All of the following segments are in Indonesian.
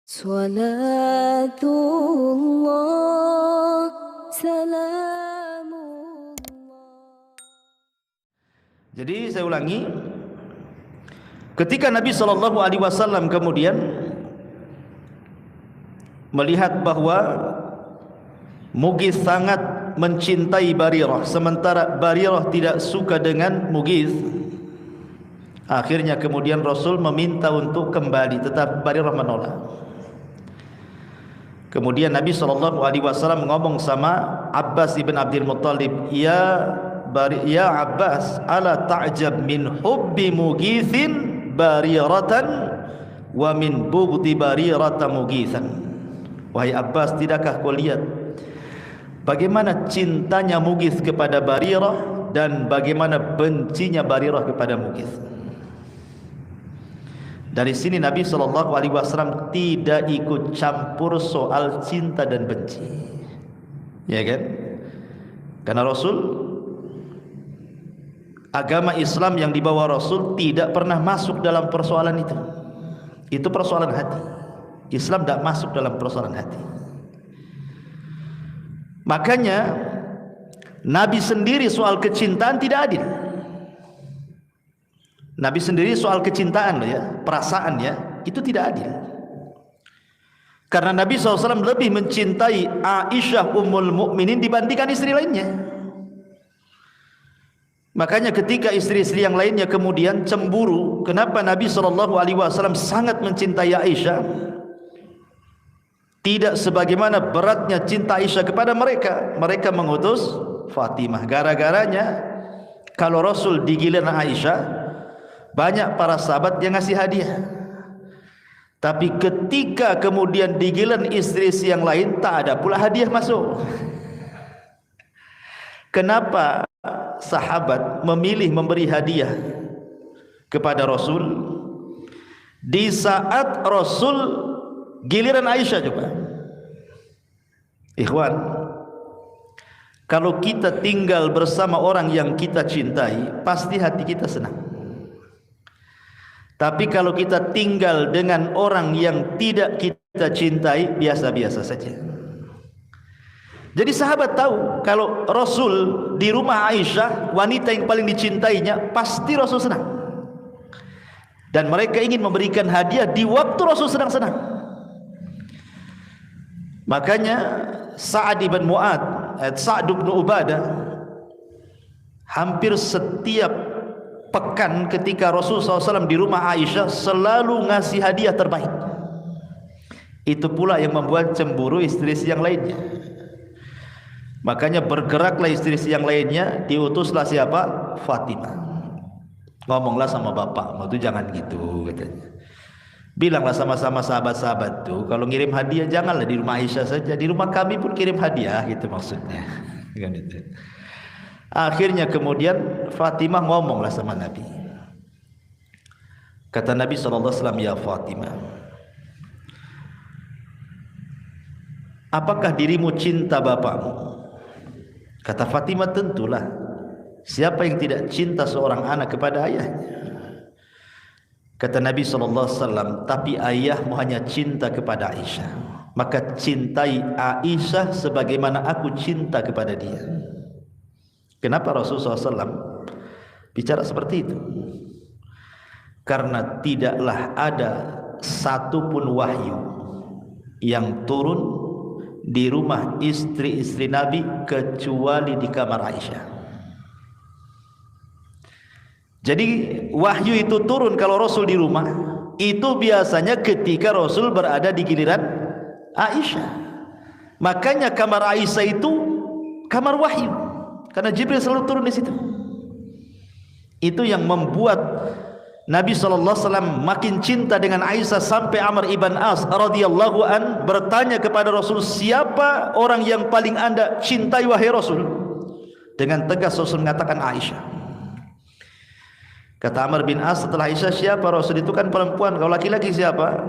Salatullah, salamullah. Jadi saya ulangi, ketika Nabi SAW kemudian melihat bahwa Mughith sangat mencintai Barirah, sementara Barirah tidak suka dengan Mughith, akhirnya kemudian Rasul meminta untuk kembali, tetapi Barirah menolak. Kemudian Nabi SAW ngomong sama Abbas ibn Abdul Muttalib, ya Abbas, ala ta'jab min hubbi Mughithin Bariratan wa min bughdi Barirata Mughithan. Wahai Abbas, tidakkah kau lihat bagaimana cintanya Mughith kepada Barirah dan bagaimana bencinya Barirah kepada Mughith? Dari sini Nabi SAW tidak ikut campur soal cinta dan benci, ya kan? Karena Rasul, agama Islam yang dibawa Rasul tidak pernah masuk dalam persoalan itu. Itu persoalan hati. Islam tidak masuk dalam persoalan hati. Makanya Nabi sendiri soal kecintaan tidak adil. Nabi sendiri soal kecintaan ya, perasaan ya, itu tidak adil. Karena Nabi SAW lebih mencintai Aisyah Ummul Mukminin dibandingkan istri lainnya. Makanya ketika istri-istri yang lainnya kemudian cemburu, kenapa Nabi SAW sangat mencintai Aisyah? Tidak sebagaimana beratnya cinta Aisyah kepada mereka. Mereka mengutus Fatimah. Gara-garanya kalau Rasul digiliran Aisyah, banyak para sahabat yang ngasih hadiah. Tapi ketika kemudian digiliran istri-istri yang lain, tak ada pula hadiah masuk. Kenapa sahabat memilih memberi hadiah kepada Rasul di saat Rasul giliran Aisyah? Coba ikhwan, kalau kita tinggal bersama orang yang kita cintai, pasti hati kita senang. Tapi kalau kita tinggal dengan orang yang tidak kita cintai, biasa-biasa saja. Jadi sahabat tahu kalau Rasul di rumah Aisyah, wanita yang paling dicintainya, pasti Rasul senang. Dan mereka ingin memberikan hadiah di waktu Rasul sedang senang. Makanya Sa'ad bin Ubadah hampir setiap pekan ketika Rasulullah SAW di rumah Aisyah selalu ngasih hadiah terbaik. Itu pula yang membuat cemburu istri-istri yang lainnya. Makanya bergeraklah istri-istri yang lainnya, diutuslah siapa? Fatimah. Ngomonglah sama bapak, itu jangan gitu katanya. Bilanglah sama-sama sahabat-sahabat tuh, kalau ngirim hadiah janganlah di rumah Aisyah saja, di rumah kami pun kirim hadiah, gitu maksudnya. Kan itu. Akhirnya kemudian Fatimah ngomonglah sama Nabi. Kata Nabi SAW, ya Fatimah, apakah dirimu cinta bapakmu? Kata Fatimah, tentulah. Siapa yang tidak cinta seorang anak kepada ayahnya? Kata Nabi SAW, tapi ayahmu hanya cinta kepada Aisyah, maka cintai Aisyah sebagaimana aku cinta kepada dia. Kenapa Rasulullah SAW bicara seperti itu? Karena tidaklah ada satupun wahyu yang turun di rumah istri-istri Nabi kecuali di kamar Aisyah. Jadi wahyu itu turun kalau Rasul di rumah, itu biasanya ketika Rasul berada di giliran Aisyah. Makanya kamar Aisyah itu kamar wahyu, karena Jibril selalu turun di situ. Itu yang membuat Nabi SAW makin cinta dengan Aisyah sampai Amr ibn As radhiyallahu an bertanya kepada Rasul, siapa orang yang paling anda cintai wahai Rasul? Dengan tegas Rasul mengatakan Aisyah. Kata Amr bin As, setelah Aisyah siapa? Rasul itu kan perempuan, kalau laki-laki siapa?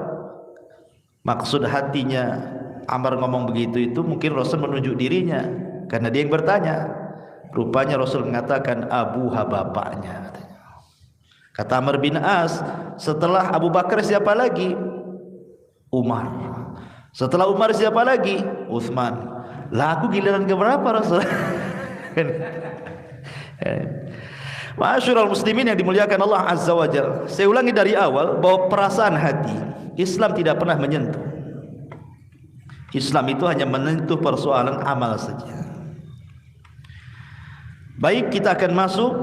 Maksud hatinya Amr ngomong begitu itu mungkin Rasul menunjuk dirinya, karena dia yang bertanya. Rupanya Rasul mengatakan abuha, bapaknya. Kata Amr bin As, setelah Abu Bakar siapa lagi? Umar. Setelah Umar siapa lagi? Utsman. Lah aku giliran keberapa Rasul? Ma'asyiral muslimin yang dimuliakan Allah Azza wa Jalla. Saya ulangi dari awal bahwa perasaan hati Islam tidak pernah menyentuh. Islam itu hanya menyentuh persoalan amal saja. Baik, kita akan masuk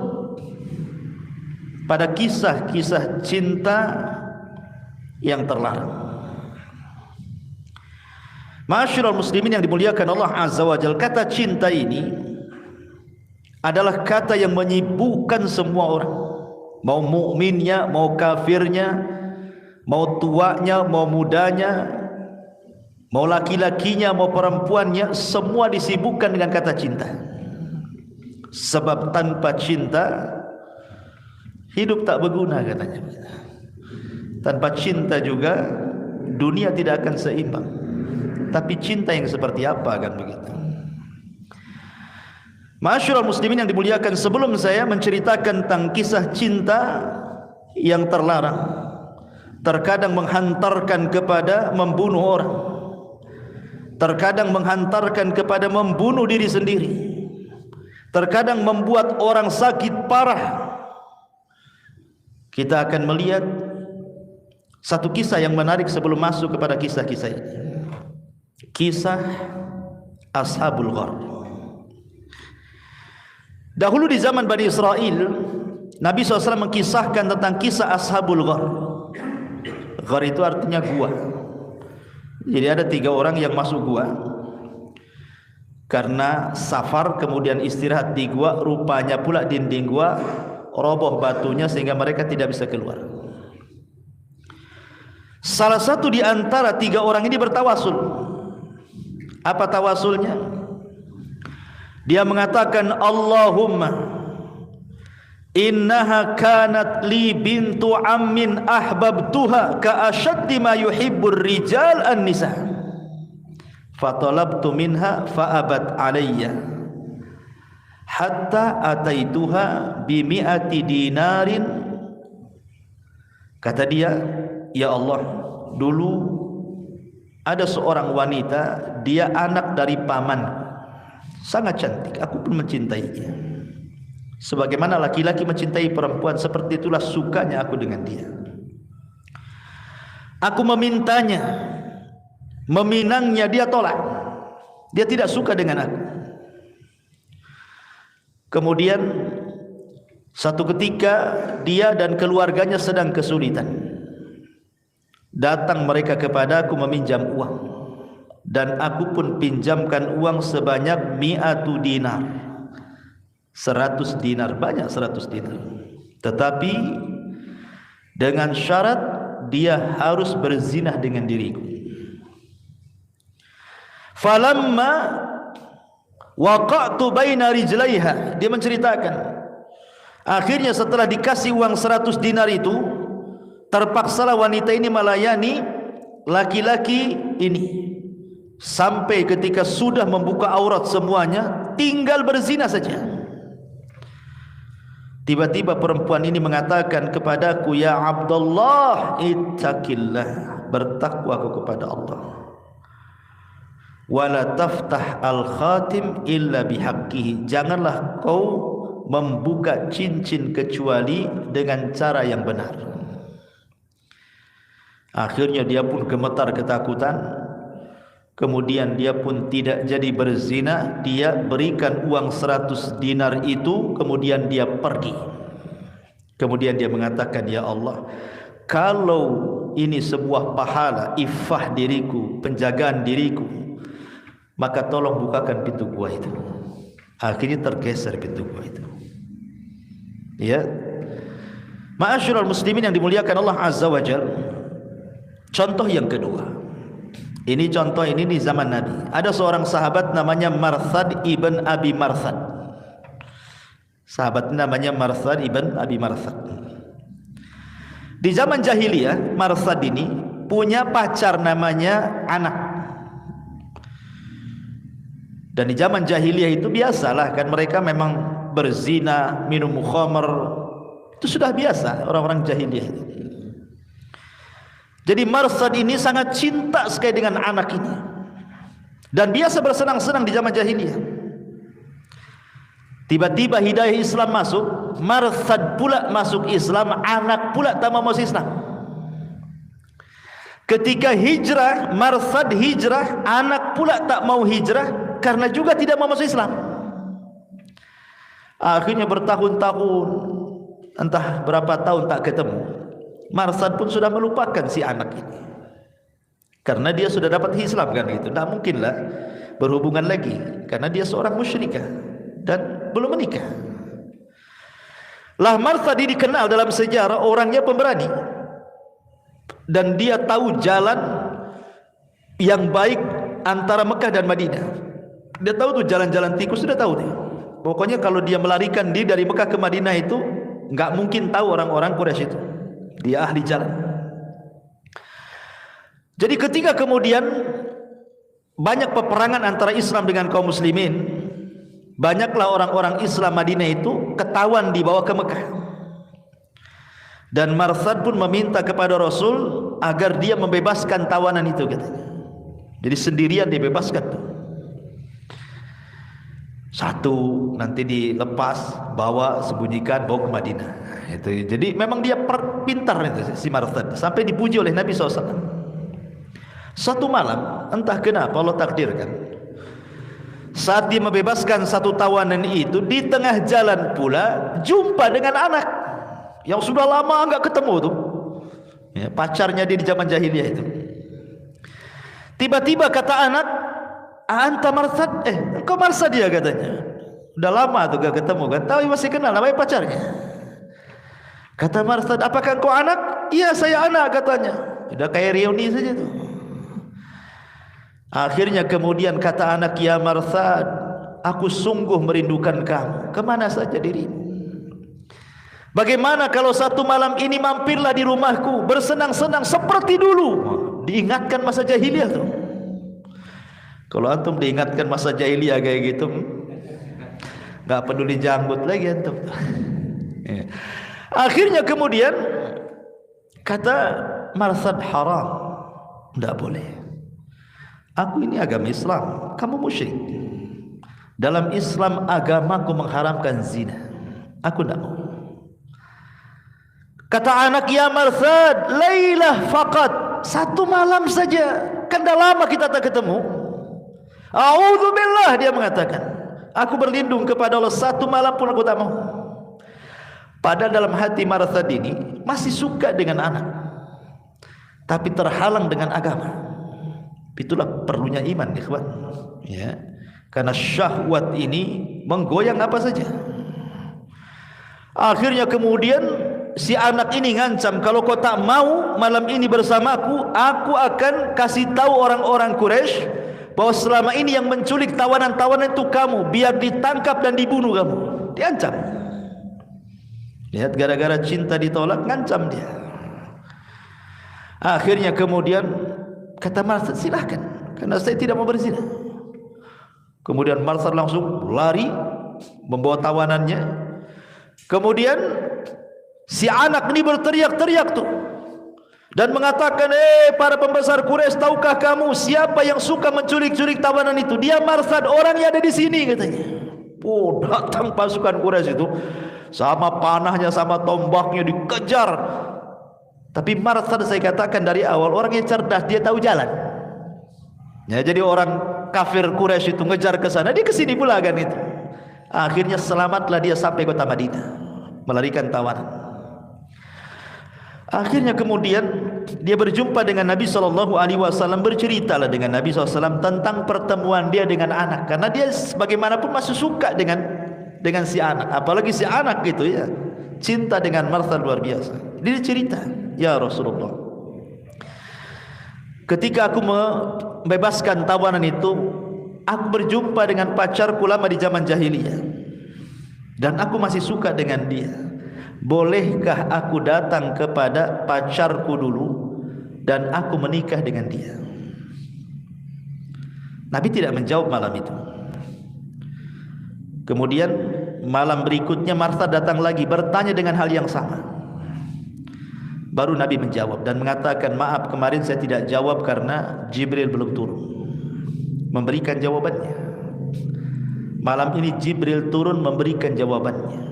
pada kisah-kisah cinta yang terlarang. Ma'asyiral muslimin yang dimuliakan Allah Azza wa Jalla, kata cinta ini adalah kata yang menyibukkan semua orang, mau mukminnya, mau kafirnya, mau tuanya, mau mudanya, mau laki-lakinya, mau perempuannya, semua disibukkan dengan kata cinta. Sebab tanpa cinta hidup tak berguna katanya. Tanpa cinta juga dunia tidak akan seimbang. Tapi cinta yang seperti apa kan begitu? Ma'asyiral muslimin yang dimuliakan, sebelum saya menceritakan tentang kisah cinta yang terlarang, terkadang menghantarkan kepada membunuh orang, terkadang menghantarkan kepada membunuh diri sendiri, terkadang membuat orang sakit parah, kita akan melihat satu kisah yang menarik sebelum masuk kepada kisah-kisah ini. Kisah Ashabul Ghar. Dahulu di zaman Bani Israel, Nabi SAW mengkisahkan tentang kisah Ashabul Ghar. Ghar itu artinya gua. Jadi ada 3 orang yang masuk gua karena safar, kemudian istirahat di gua. Rupanya pula dinding gua roboh batunya sehingga mereka tidak bisa keluar. Salah satu di antara 3 orang ini bertawasul. Apa tawasulnya? Dia mengatakan, Allahumma innaha kanat li bintu ammin ahbabtuha ka ashaddi ma yuhibbur rijal an-nisa fatalabtu minha fa'abat alayya hatta ataituha bi mi'ati dinarin. Kata dia, ya Allah, dulu ada seorang wanita, dia anak dari paman, sangat cantik, aku pun mencintainya. Sebagaimana laki-laki mencintai perempuan, seperti itulah sukanya aku dengan dia. Aku memintanya, meminangnya, dia tolak. Dia tidak suka dengan aku. Kemudian satu ketika dia dan keluarganya sedang kesulitan. Datang mereka kepadaku meminjam uang, dan aku pun pinjamkan uang sebanyak 100 dinar. 100 dinar, banyak 100 dinar. Tetapi dengan syarat dia harus berzinah dengan diriku. Falamma waqa'tu baina rijlaiha, dia menceritakan, akhirnya setelah dikasih uang 100 dinar itu, terpaksalah wanita ini melayani laki-laki ini sampai ketika sudah membuka aurat semuanya, tinggal berzina saja. Tiba-tiba perempuan ini mengatakan kepadaku, ya Abdullah, ittaqillah, bertakwa kau kepada Allah. Wala taftah al-khatim illa bihaqqihi, janganlah kau membuka cincin kecuali dengan cara yang benar. Akhirnya dia pun gemetar ketakutan. Kemudian dia pun tidak jadi berzina. Dia berikan uang 100 dinar itu, kemudian dia pergi. Kemudian dia mengatakan, ya Allah, kalau ini sebuah pahala, iffah diriku, penjagaan diriku, maka tolong bukakan pintu gua itu. Akhirnya tergeser pintu gua itu. Ya, ma'asyiral muslimin yang dimuliakan Allah Azza wa Jalla. Contoh yang kedua, ini contoh ini di zaman Nabi. Ada seorang sahabat namanya Marthad ibn Abi Marthad. Sahabat namanya Marthad ibn Abi Marthad. Di zaman jahiliyah, Marthad ini punya pacar namanya Anak. Dan di zaman jahiliyah itu biasalah kan, mereka memang berzina, minum khamr. Itu sudah biasa orang-orang jahiliyah itu. Jadi Marsad ini sangat cinta sekali dengan anak ini, dan biasa bersenang-senang di zaman jahiliyah. Tiba-tiba hidayah Islam masuk, Marsad pula masuk Islam, anak pula tak mau masuk Islam. Ketika hijrah, Marsad hijrah, anak pula tak mau hijrah karena juga tidak mau masuk Islam. Akhirnya bertahun-tahun, entah berapa tahun tak ketemu, Marsad pun sudah melupakan si anak ini, karena dia sudah dapat Islam kan gitu. Tak mungkinlah berhubungan lagi, karena dia seorang musyrikah dan belum menikah. Lah Marsad ini dikenal dalam sejarah orangnya pemberani, dan dia tahu jalan yang baik antara Mekah dan Madinah. Dia tahu tuh jalan-jalan tikus, sudah tahu dia. Pokoknya kalau dia melarikan diri dari Mekah ke Madinah itu nggak mungkin tahu orang-orang Quraisy itu. Dia ahli jalan. Jadi ketika kemudian banyak peperangan antara Islam dengan kaum muslimin, banyaklah orang-orang Islam Madinah itu ketahuan dibawa ke Mekah. Dan Marsad pun meminta kepada Rasul agar dia membebaskan tawanan itu, katanya. Jadi sendirian dibebaskan tuh. Satu nanti dilepas, bawa, sembunyikan, bawa ke Madinah. Itu. Jadi memang dia pintar itu, si Marsad, sampai dipuji oleh Nabi SAW. Satu malam, entah kenapa Allah takdirkan, saat dia membebaskan satu tawanan itu, di tengah jalan pula jumpa dengan anak yang sudah lama enggak ketemu tuh, ya, pacarnya dia di zaman jahiliyah itu. Tiba-tiba kata anak, "Anta Marsad?" Engkau Marsad dia, katanya. Udah lama tuh gak ketemu kan, tapi masih kenal namanya pacarnya. Kata Marsad, "Apakah engkau anak?" "Iya, saya anak," katanya. Udah kayak reuni saja tuh. Akhirnya kemudian kata anak, "Ya Marsad, aku sungguh merindukan kamu. Kemana saja dirimu? Bagaimana kalau satu malam ini mampirlah di rumahku, bersenang-senang seperti dulu." Diingatkan masa jahiliyah tuh. Kalau antum diingatkan masa jahiliyah kayak gitu, nggak peduli janggut lagi antum. Akhirnya kemudian kata Marsad, "Haram, tidak boleh. Aku ini agama Islam, kamu musyrik. Dalam Islam agamaku mengharamkan zina. Aku tidak mau." Kata anak, "Ya Marsad, lailah faqat, satu malam saja, kan dah lama kita tak ketemu." "A'udzubillah," dia mengatakan, "aku berlindung kepada Allah, satu malam pun aku tak mau." Padahal dalam hati Marsad ini masih suka dengan anak, tapi terhalang dengan agama. Itulah perlunya iman, ikhwan, ya. Karena syahwat ini menggoyang apa saja. Akhirnya kemudian si anak ini ngancam, "Kalau kau tak mau malam ini bersamaku, aku akan kasih tahu orang-orang Quraisy bahwa selama ini yang menculik tawanan-tawanan itu kamu, biar ditangkap dan dibunuh kamu." Diancam. Lihat, gara-gara cinta ditolak, ngancam dia. Akhirnya kemudian kata Marsad, "Silahkan, karena saya tidak mau berzina." Kemudian Marsad langsung lari membawa tawanannya. Kemudian si anak ini berteriak-teriak tuh dan mengatakan, para pembesar Quraisy, tahukah kamu siapa yang suka menculik-culik tawanan itu? Dia Marsad, orang yang ada di sini," katanya. Oh, datang pasukan Quraisy itu sama panahnya, sama tombaknya, dikejar. Tapi Marsad, saya katakan dari awal, orang yang cerdas, dia tahu jalan. Ya, jadi orang kafir Quraisy itu ngejar ke sana, dia ke sini pula kan itu. Akhirnya selamatlah dia sampai kota Madinah, melarikan tawanan. Akhirnya kemudian dia berjumpa dengan Nabi SAW, berceritalah dengan Nabi SAW tentang pertemuan dia dengan anak, karena dia bagaimanapun masih suka dengan si anak, apalagi si anak gitu ya, cinta dengan Marsad luar biasa. Dia cerita, "Ya Rasulullah, ketika aku membebaskan tawanan itu, aku berjumpa dengan pacarku lama di zaman jahiliyah, dan aku masih suka dengan dia. Bolehkah aku datang kepada pacarku dulu dan aku menikah dengan dia?" Nabi tidak menjawab malam itu. Kemudian malam berikutnya Marsad datang lagi, bertanya dengan hal yang sama. Baru Nabi menjawab dan mengatakan, maaf kemarin saya tidak jawab karena Jibril belum turun memberikan jawabannya. Malam ini Jibril turun memberikan jawabannya.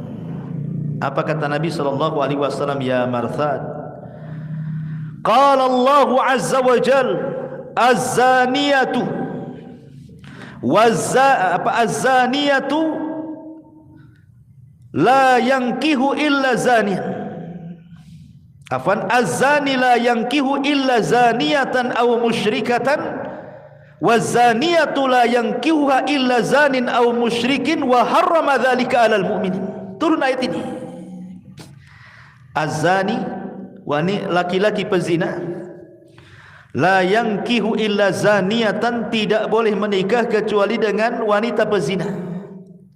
Apa kata Nabi SAW? Ya Marthad, qala Allah azza wa jal, az-zaniyatu az-zaniyatu la yankihu illa zaniyan. Afan, az-zani la yankihu illa zaniyatan aw musyrikatan, waz-zaniyatu la yankihuha illa zanin aw musyrikin wa harrama dzalika 'alal mu'minin. Turun ayat ini. Az-zani, laki-laki pezina, la yankihu illa zaniyatan, tidak boleh menikah kecuali dengan wanita pezina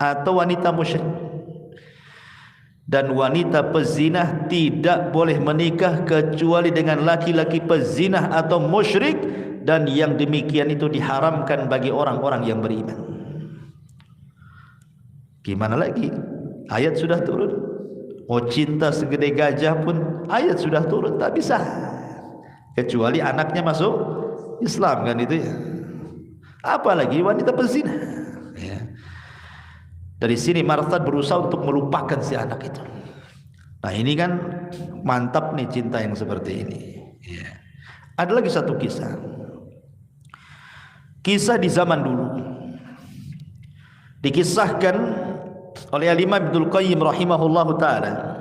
atau wanita musyrik. Dan wanita pezinah tidak boleh menikah kecuali dengan laki-laki pezinah atau musyrik, dan yang demikian itu diharamkan bagi orang-orang yang beriman. Gimana lagi? Ayat sudah turun. Mau cinta segede gajah pun ayat sudah turun, tak bisa kecuali anaknya masuk Islam, kan itu ya. Apalagi wanita pezinah ya. Dari sini Marthad berusaha untuk melupakan si anak itu. Nah ini kan mantap nih cinta yang seperti ini ya. Ada lagi satu kisah di zaman dulu, dikisahkan oleh Al-Imam Ibnul Qayyim rahimahullahu ta'ala.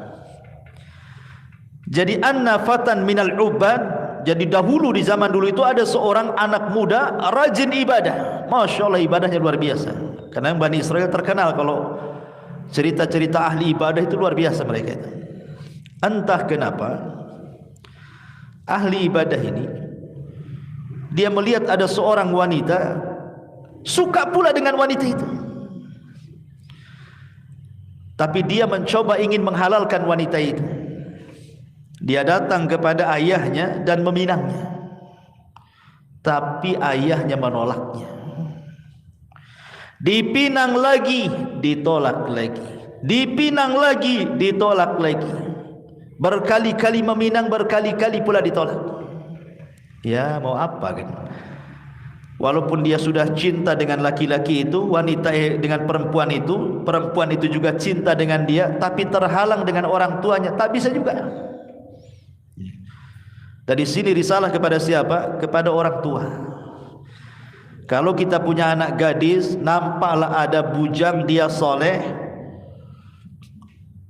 Jadi anna fatan minal ubad, jadi dahulu di zaman dulu itu ada seorang anak muda rajin ibadah. Masya Allah, ibadahnya luar biasa. Karena Bani Israel terkenal kalau cerita-cerita ahli ibadah itu luar biasa mereka itu. Entah kenapa ahli ibadah ini, dia melihat ada seorang wanita, suka pula dengan wanita itu. Tapi dia mencoba ingin menghalalkan wanita itu. Dia datang kepada ayahnya dan meminangnya. Tapi ayahnya menolaknya. Dipinang lagi, ditolak lagi. Dipinang lagi, ditolak lagi. Berkali-kali meminang, berkali-kali pula ditolak. Ya, mau apa kan? Walaupun dia sudah cinta dengan laki-laki itu, wanita dengan perempuan itu juga cinta dengan dia, tapi terhalang dengan orang tuanya, tak bisa juga. Dari sini risalah kepada siapa? Kepada orang tua. Kalau kita punya anak gadis, nampaklah ada bujang, dia soleh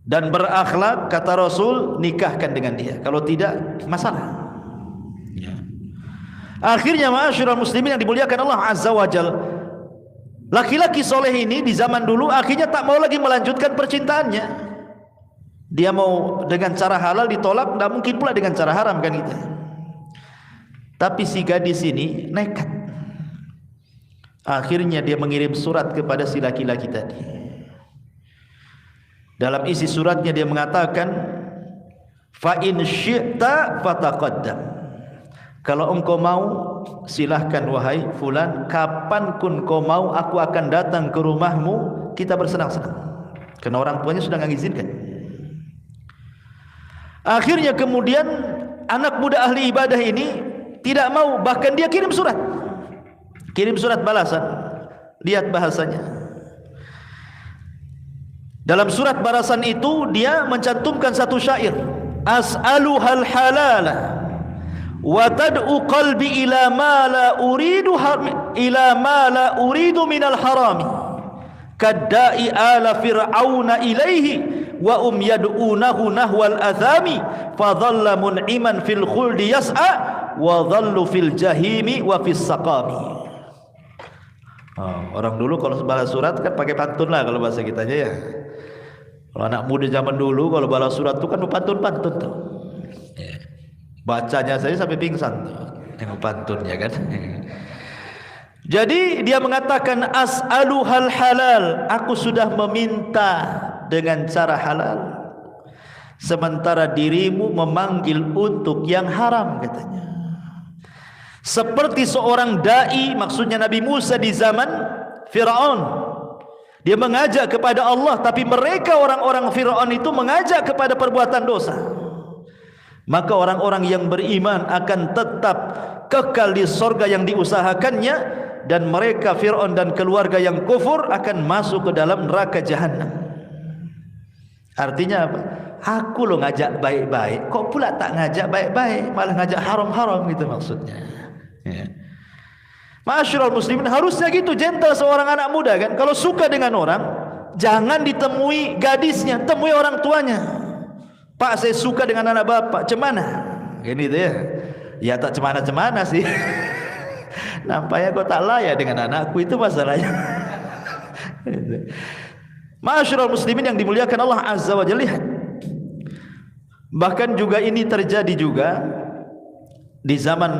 dan berakhlak, kata Rasul, nikahkan dengan dia. Kalau tidak, masalah. Akhirnya ma'asyiral muslimin yang dimuliakan Allah Azza wa Jalla, laki-laki soleh ini di zaman dulu akhirnya tak mau lagi melanjutkan percintaannya. Dia mau dengan cara halal, ditolak, tidak mungkin pula dengan cara haram, kan gitu. Tapi si gadis ini nekat. Akhirnya dia mengirim surat kepada si laki-laki tadi. Dalam isi suratnya dia mengatakan, fa in syi'ta fataqaddam. Kalau engkau mau, silahkan wahai fulan, kapan pun kau mau aku akan datang ke rumahmu, kita bersenang-senang. Karena orang tuanya sudah mengizinkan. Akhirnya kemudian anak muda ahli ibadah ini tidak mau, bahkan dia kirim surat balasan. Lihat bahasanya. Dalam surat balasan itu dia mencantumkan satu syair, as'aluhal halala wa tad'u qalbi ila ma la uridu minal harami kadda'i ala fir'auna ilaihi wa yad'unahu nahwal athami fadhalla mun'iman fil khuldi yas'a wa dhallu fil jahimi wa fis saqami. Orang dulu kalau balas surat kan pakai pantun lah kalau bahasa kita aja ya. Kalau anak muda zaman dulu kalau balas surat itu kan pantun-pantun tuh. Bacanya saya sampai pingsan tuh. Yang pantunnya kan. Jadi dia mengatakan as'aluhal halal, aku sudah meminta dengan cara halal, sementara dirimu memanggil untuk yang haram, katanya. Seperti seorang dai, maksudnya Nabi Musa di zaman Fir'aun. Dia mengajak kepada Allah, tapi mereka orang-orang Fir'aun itu mengajak kepada perbuatan dosa. maka orang-orang yang beriman akan tetap kekal di surga yang diusahakannya, dan mereka Fir'aun dan keluarga yang kufur akan masuk ke dalam neraka jahanam. Artinya apa? Aku lo ngajak baik-baik, kok pula tak ngajak baik-baik, malah ngajak haram-haram, gitu maksudnya. Ya. Ma'asyiral muslimin, harusnya gitu gentle seorang anak muda kan. Kalau suka dengan orang, jangan ditemui gadisnya, temui orang tuanya. Pak, saya suka dengan anak bapak, cemana? Gini tuh ya. Ya tak cemana-cemana sih. Nampaknya kau tak layak dengan anakku, itu masalahnya. Ma'asyiral muslimin yang dimuliakan Allah Azza wa Jalla, lihat. Bahkan juga ini terjadi juga di zaman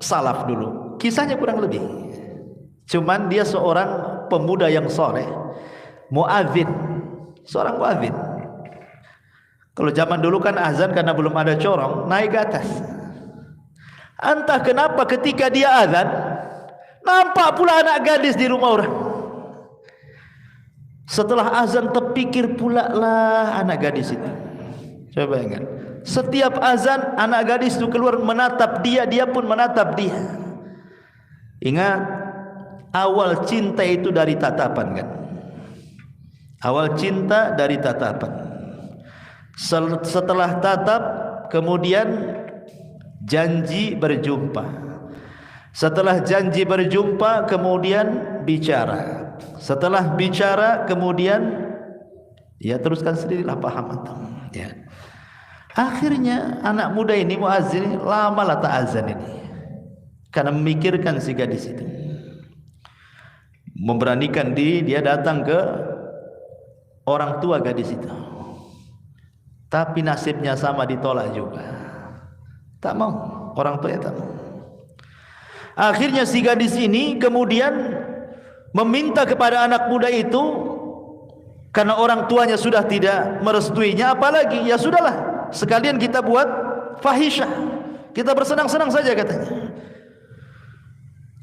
salaf dulu. Kisahnya kurang lebih. Cuman dia seorang pemuda yang soleh, muadzin, seorang muadzin. Kalau zaman dulu kan azan karena belum ada corong, naik ke atas. Entah kenapa ketika dia azan, nampak pula anak gadis di rumah orang. Setelah azan terpikir pula lah anak gadis itu. Coba bayangkan, setiap azan anak gadis itu keluar menatap dia, dia pun menatap dia. Ingat, awal cinta itu dari tatapan kan. Awal cinta dari tatapan. Setelah tatap, kemudian janji berjumpa. Setelah janji berjumpa, kemudian bicara. Setelah bicara, kemudian ya teruskan sendirilah, paham antum ya. Akhirnya anak muda ini muazzin lama lah tak azan ini, karena memikirkan si gadis itu. Memberanikan diri dia datang ke orang tua gadis itu. Tapi nasibnya sama, ditolak juga. Tak mau, orang tuanya tak mau. Akhirnya si gadis ini kemudian meminta kepada anak muda itu, karena orang tuanya sudah tidak merestuinya, apalagi ya sudahlah, sekalian kita buat fahisyah, kita bersenang-senang saja katanya.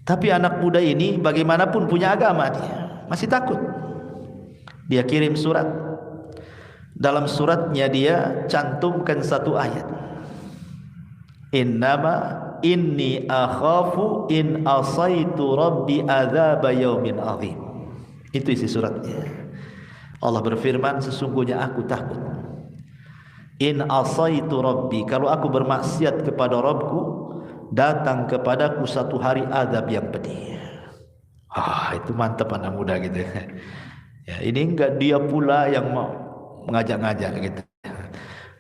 Tapi anak muda ini bagaimanapun punya agama, dia masih takut. Dia kirim surat. Dalam suratnya dia cantumkan satu ayat, innama inni akhafu in asaitu rabbi adzaba yaumin azim. Itu isi suratnya. Allah berfirman, sesungguhnya aku takut, in asaitu rabbi, kalau aku bermaksiat kepada Rabbku, datang kepadaku satu hari azab yang pedih. Itu mantap anak muda gitu ya. Ini enggak dia pula yang mau mengajak-ngajak gitu.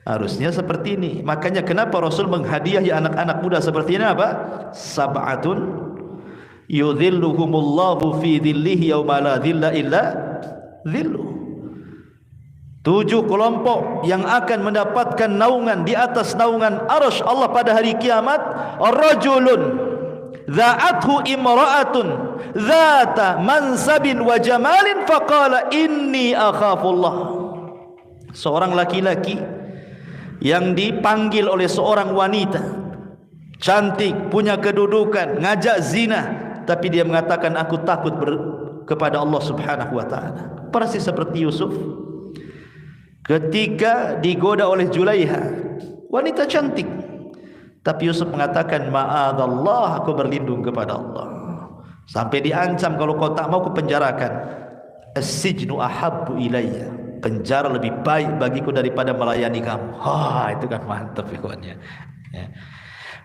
Harusnya seperti ini. Makanya kenapa Rasul menghadiahi anak-anak muda seperti ini apa? Sab'atun yudhilluhumullahu fi dhillihi yauma la dhilla illa dhilluh. 7 kelompok yang akan mendapatkan naungan di atas naungan arsy Allah pada hari kiamat. Rajulun dha'athu imra'atun dhata mansabin wa jamalin faqala inni akhafullah. Seorang laki-laki yang dipanggil oleh seorang wanita cantik, punya kedudukan, ngajak zina, tapi dia mengatakan aku takut kepada Allah Subhanahu wa taala. Persis seperti Yusuf ketika digoda oleh Julaiha, wanita cantik, tapi Yusuf mengatakan ma'adallah, aku berlindung kepada Allah. Sampai diancam, kalau kau tak mau kupenjarakan. As-sijnu ahabbu ilayya, penjara lebih baik bagiku daripada melayani kamu. Itu kan mantap ikhwannya ya.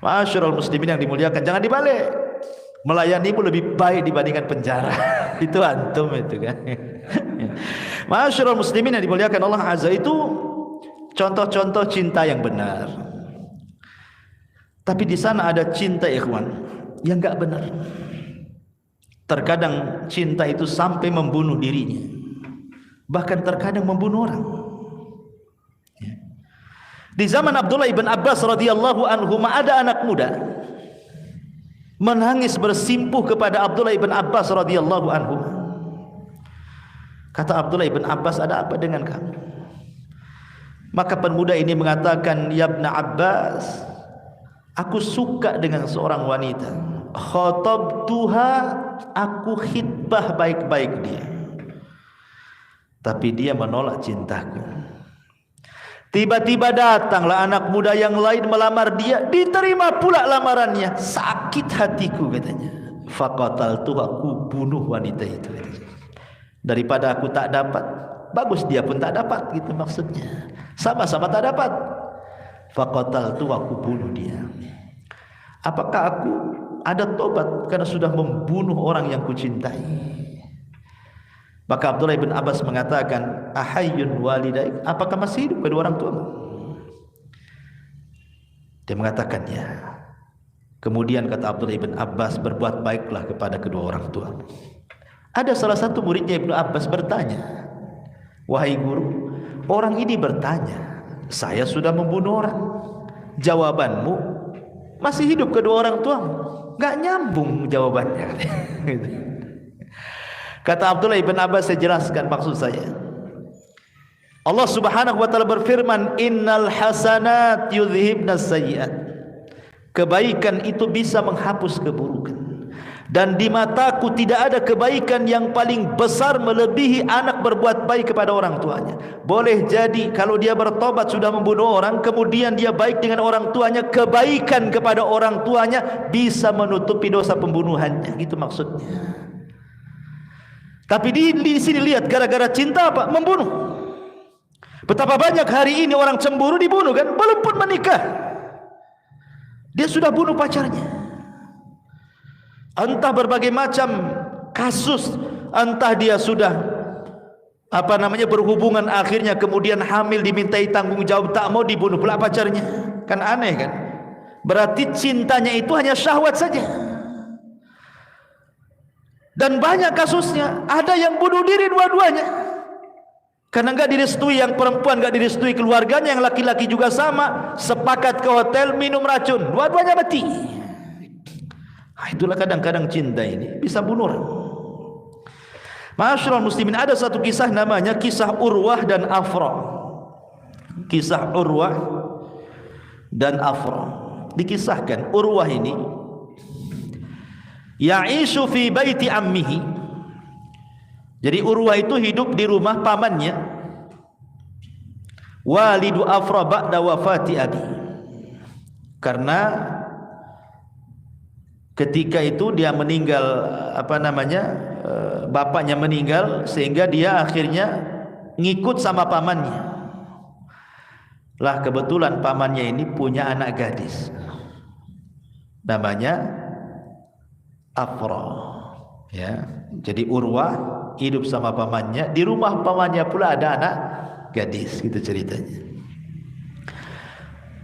Ma'asyiral muslimin yang dimuliakan, jangan dibalik. Melayanimu lebih baik dibandingkan penjara. Itu antum itu kan. Ma'asyiral muslimin yang dimuliakan Allah Azza, itu contoh-contoh cinta yang benar. Tapi di sana ada cinta ikhwan yang enggak benar. Terkadang cinta itu sampai membunuh dirinya, bahkan terkadang membunuh orang. Di zaman Abdullah ibn Abbas radhiyallahu anhu, ada anak muda menangis bersimpuh kepada Abdullah ibn Abbas radhiyallahu anhu. Kata Abdullah ibn Abbas, ada apa dengan kamu? Maka pemuda ini mengatakan, ya Ibn Abbas, aku suka dengan seorang wanita. Khatabtuha, aku khitbah baik-baik dia, tapi dia menolak cintaku. Tiba-tiba datanglah anak muda yang lain melamar dia, diterima pula lamarannya. Sakit hatiku katanya. Faqataltu, aku bunuh wanita itu. Daripada aku tak dapat, bagus dia pun tak dapat, gitu maksudnya. Sama-sama tak dapat. Faqataltu, aku bunuh dia. Apakah aku ada tobat karena sudah membunuh orang yang kucintai? Maka Abdullah bin Abbas mengatakan, ahayyun walidaik, apakah masih hidup kedua orang tuamu? Dia mengatakan ya. Kemudian kata Abdullah bin Abbas, berbuat baiklah kepada kedua orang tuamu. Ada salah satu muridnya Ibnu Abbas bertanya, wahai guru, orang ini bertanya, saya sudah membunuh orang, jawabanmu masih hidup kedua orang tuamu. Gak nyambung jawabannya. Kata Abdullah bin Abbas, saya jelaskan maksud saya. Allah Subhanahu wa taala berfirman, innal hasanat yudhhibnas sayyi'at. Kebaikan itu bisa menghapus keburukan. Dan di mataku tidak ada kebaikan yang paling besar melebihi anak berbuat baik kepada orang tuanya. Boleh jadi kalau dia bertobat sudah membunuh orang, kemudian dia baik dengan orang tuanya, kebaikan kepada orang tuanya bisa menutupi dosa pembunuhannya. Gitu maksudnya. Tapi di sini lihat, gara-gara cinta apa? Membunuh. Betapa banyak hari ini orang cemburu dibunuh kan? Belum pun menikah, dia sudah bunuh pacarnya. Entah berbagai macam kasus, entah dia sudah berhubungan, akhirnya kemudian hamil, dimintai tanggung jawab, tak mau, dibunuh pula pacarnya. Kan aneh kan? Berarti cintanya itu hanya syahwat saja. Dan banyak kasusnya, ada yang bunuh diri dua-duanya karena enggak direstui, yang perempuan enggak direstui keluarganya, yang laki-laki juga sama, sepakat ke hotel minum racun, dua-duanya mati. Itulah kadang-kadang cinta ini bisa bunuh orang. Ma'asyiral muslimin, ada satu kisah namanya kisah Urwah dan Afra. Kisah Urwah dan Afra. Dikisahkan Urwah ini ya'ishu fi baiti ammihi. Jadi Urwah itu hidup di rumah pamannya. Walidu Afra ba'da wafati abi. Karena ketika itu dia meninggal, bapaknya meninggal, sehingga dia akhirnya ngikut sama pamannya. Lah kebetulan pamannya ini punya anak gadis, namanya Afra, ya. Jadi Urwah hidup sama pamannya, di rumah pamannya pula ada anak gadis, gitu ceritanya.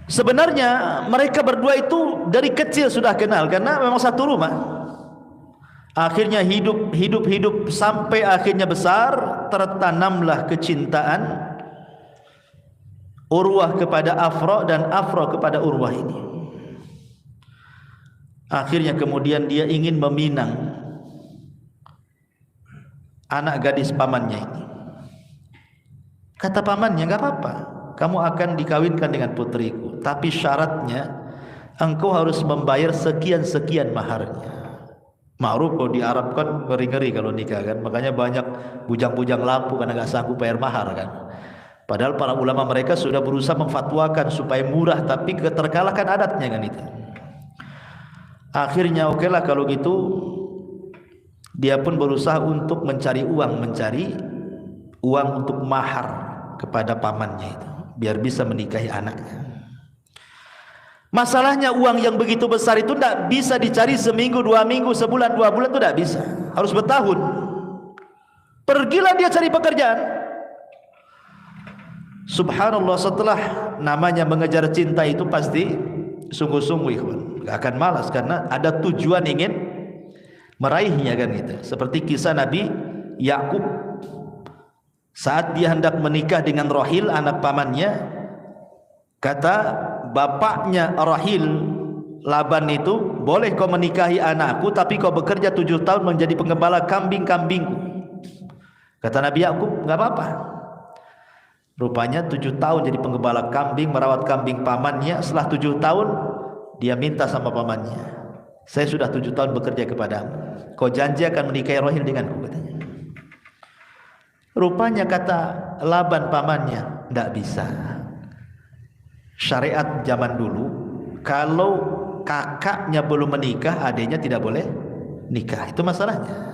Sebenarnya mereka berdua itu dari kecil sudah kenal karena memang satu rumah. Akhirnya hidup sampai akhirnya besar, tertanamlah kecintaan Urwah kepada Afra dan Afra kepada Urwah ini. Akhirnya kemudian dia ingin meminang anak gadis pamannya ini. Kata pamannya, enggak apa-apa, kamu akan dikawinkan dengan putriku, tapi syaratnya engkau harus membayar sekian-sekian maharnya. Ma'ruf kalau di Arab kan ngeri-ngeri kalau nikah kan, makanya banyak bujang-bujang lampu karena enggak sanggup bayar mahar kan. Padahal para ulama mereka sudah berusaha memfatwakan supaya murah, tapi keterkalahkan adatnya kan itu. Akhirnya okelah kalau gitu, dia pun berusaha untuk mencari uang untuk mahar kepada pamannya itu, biar bisa menikahi anaknya. Masalahnya uang yang begitu besar itu tidak bisa dicari seminggu, 2 minggu, sebulan, 2 bulan, itu tidak bisa, harus bertahun. Pergilah dia cari pekerjaan. Subhanallah, setelah namanya mengejar cinta itu pasti sungguh-sungguh, gak akan malas karena ada tujuan ingin meraihnya kan gitu. Seperti kisah Nabi Yakub saat dia hendak menikah dengan Rahil anak pamannya, kata bapaknya Rahil, Laban itu, boleh kau menikahi anakku tapi kau bekerja 7 tahun menjadi penggembala kambing-kambingku. Kata Nabi Yakub, enggak apa-apa. Rupanya 7 tahun jadi penggembala kambing, merawat kambing pamannya. Setelah 7 tahun dia minta sama pamannya, saya sudah 7 tahun bekerja kepadamu, kau janji akan menikahi Rahil denganku, katanya. Rupanya kata Laban pamannya, tidak bisa, syariat zaman dulu, kalau kakaknya belum menikah, adiknya tidak boleh nikah. Itu masalahnya.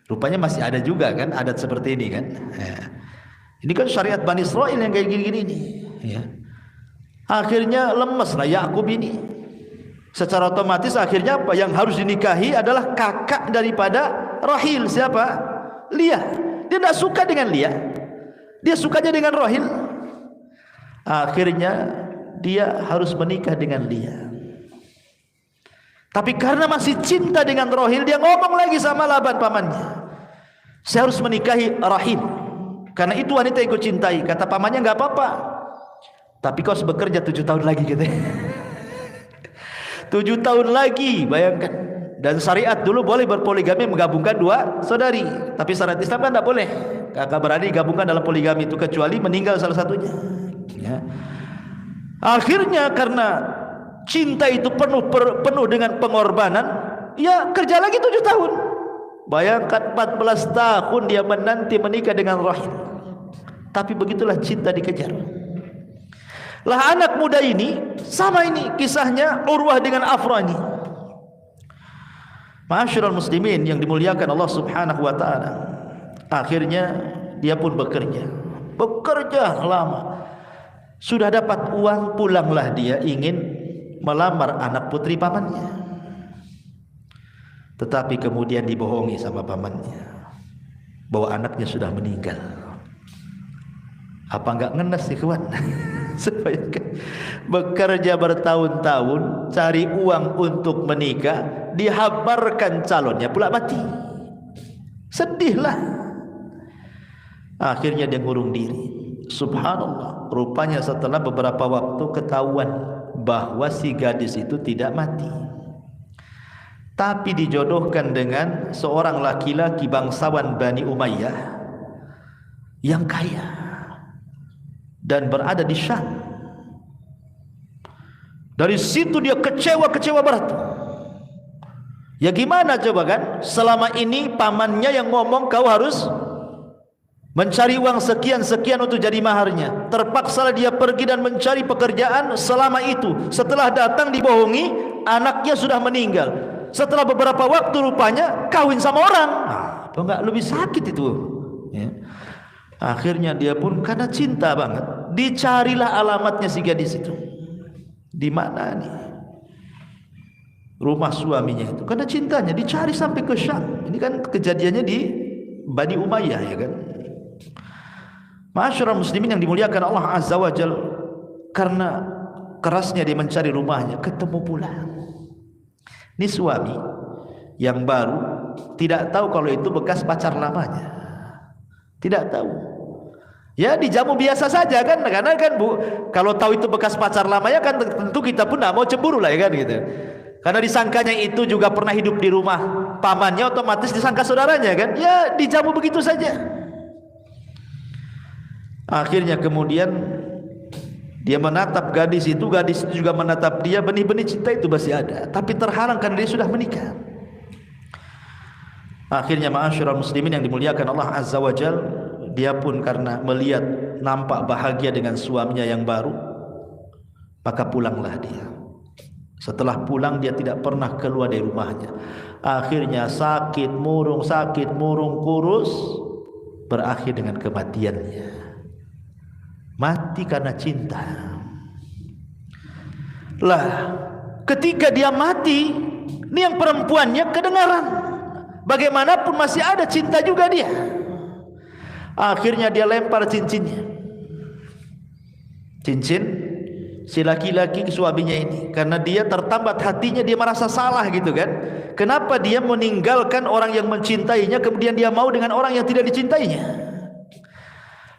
Rupanya masih ada juga kan adat seperti ini kan. Ya. Ini kan syariat Bani Israel yang kayak gini-gini nih. Ya. Akhirnya lemes lah Yakub ini. Secara otomatis akhirnya apa? Yang harus dinikahi adalah kakak daripada Rahil. Siapa? Lia. Dia tidak suka dengan Lia. Dia sukanya dengan Rahil. Akhirnya dia harus menikah dengan Lia. Tapi karena masih cinta dengan Rahil, dia ngomong lagi sama Laban pamannya, saya harus menikahi Rahil karena itu wanita yang ku cintai. Kata pamannya, enggak apa-apa, tapi kau harus bekerja 7 tahun lagi gitu. 7 tahun lagi, bayangkan. Dan syariat dulu boleh berpoligami, menggabungkan 2 saudari. Tapi syariat Islam kan tidak boleh. Kakak beradik gabungkan dalam poligami itu kecuali meninggal salah satunya. Ya. Akhirnya karena cinta itu penuh dengan pengorbanan, ya kerja lagi 7 tahun. Bayangkan 14 tahun dia menanti menikah dengan Rahil. Tapi begitulah cinta dikejar. Lah anak muda ini sama ini kisahnya Urwah dengan Afra ini. Ma'asyiral muslimin yang dimuliakan Allah Subhanahu wa taala. Akhirnya dia pun bekerja lama. Sudah dapat uang, pulanglah dia ingin melamar anak putri pamannya. Tetapi kemudian dibohongi sama pamannya bahwa anaknya sudah meninggal. Apa enggak ngenes sih kawan? Bekerja bertahun-tahun cari uang untuk menikah, dihabarkan calonnya pula mati. Sedihlah. Akhirnya dia ngurung diri. Subhanallah, rupanya setelah beberapa waktu ketahuan bahwa si gadis itu tidak mati, tapi dijodohkan dengan seorang laki-laki bangsawan Bani Umayyah yang kaya dan berada di Syam. Dari situ dia kecewa berat. Ya gimana coba kan? Selama ini pamannya yang ngomong kau harus mencari uang sekian untuk jadi maharnya. Terpaksalah dia pergi dan mencari pekerjaan selama itu. Setelah datang dibohongi, anaknya sudah meninggal. Setelah beberapa waktu rupanya kawin sama orang. Apa enggak lebih sakit itu? Ya. Akhirnya dia pun karena cinta banget, dicarilah alamatnya si gadis itu. Di mana nih rumah suaminya itu? Karena cintanya dicari sampai ke Syam. Ini kan kejadiannya di Bani Umayyah ya kan. Ma'asyiral muslimin yang dimuliakan Allah Azza wa Jalla, karena kerasnya dia mencari rumahnya, ketemu pula. Ini suami yang baru tidak tahu kalau itu bekas pacar lamanya. Tidak tahu. Ya dijamu biasa saja kan, karena kan Bu, kalau tahu itu bekas pacar lamanya kan tentu kita pun tidak mau cemburu lah ya kan gitu. Karena disangkanya itu juga pernah hidup di rumah pamannya, otomatis disangka saudaranya kan. Ya dijamu begitu saja. Akhirnya kemudian dia menatap gadis itu juga menatap dia. Benih-benih cinta itu masih ada, tapi terhalang karena dia sudah menikah. Akhirnya ma'asyiral muslimin yang dimuliakan Allah Azza wa Jalla, dia pun karena melihat nampak bahagia dengan suaminya yang baru, maka pulanglah dia. Setelah pulang dia tidak pernah keluar dari rumahnya. Akhirnya sakit murung kurus, berakhir dengan kematiannya. Mati karena cinta. Lah ketika dia mati, ini yang perempuannya kedengaran, bagaimanapun masih ada cinta juga dia. Akhirnya dia lempar cincin si laki-laki suaminya ini, karena dia tertambat hatinya, dia merasa salah gitu kan. Kenapa dia meninggalkan orang yang mencintainya, kemudian dia mau dengan orang yang tidak dicintainya.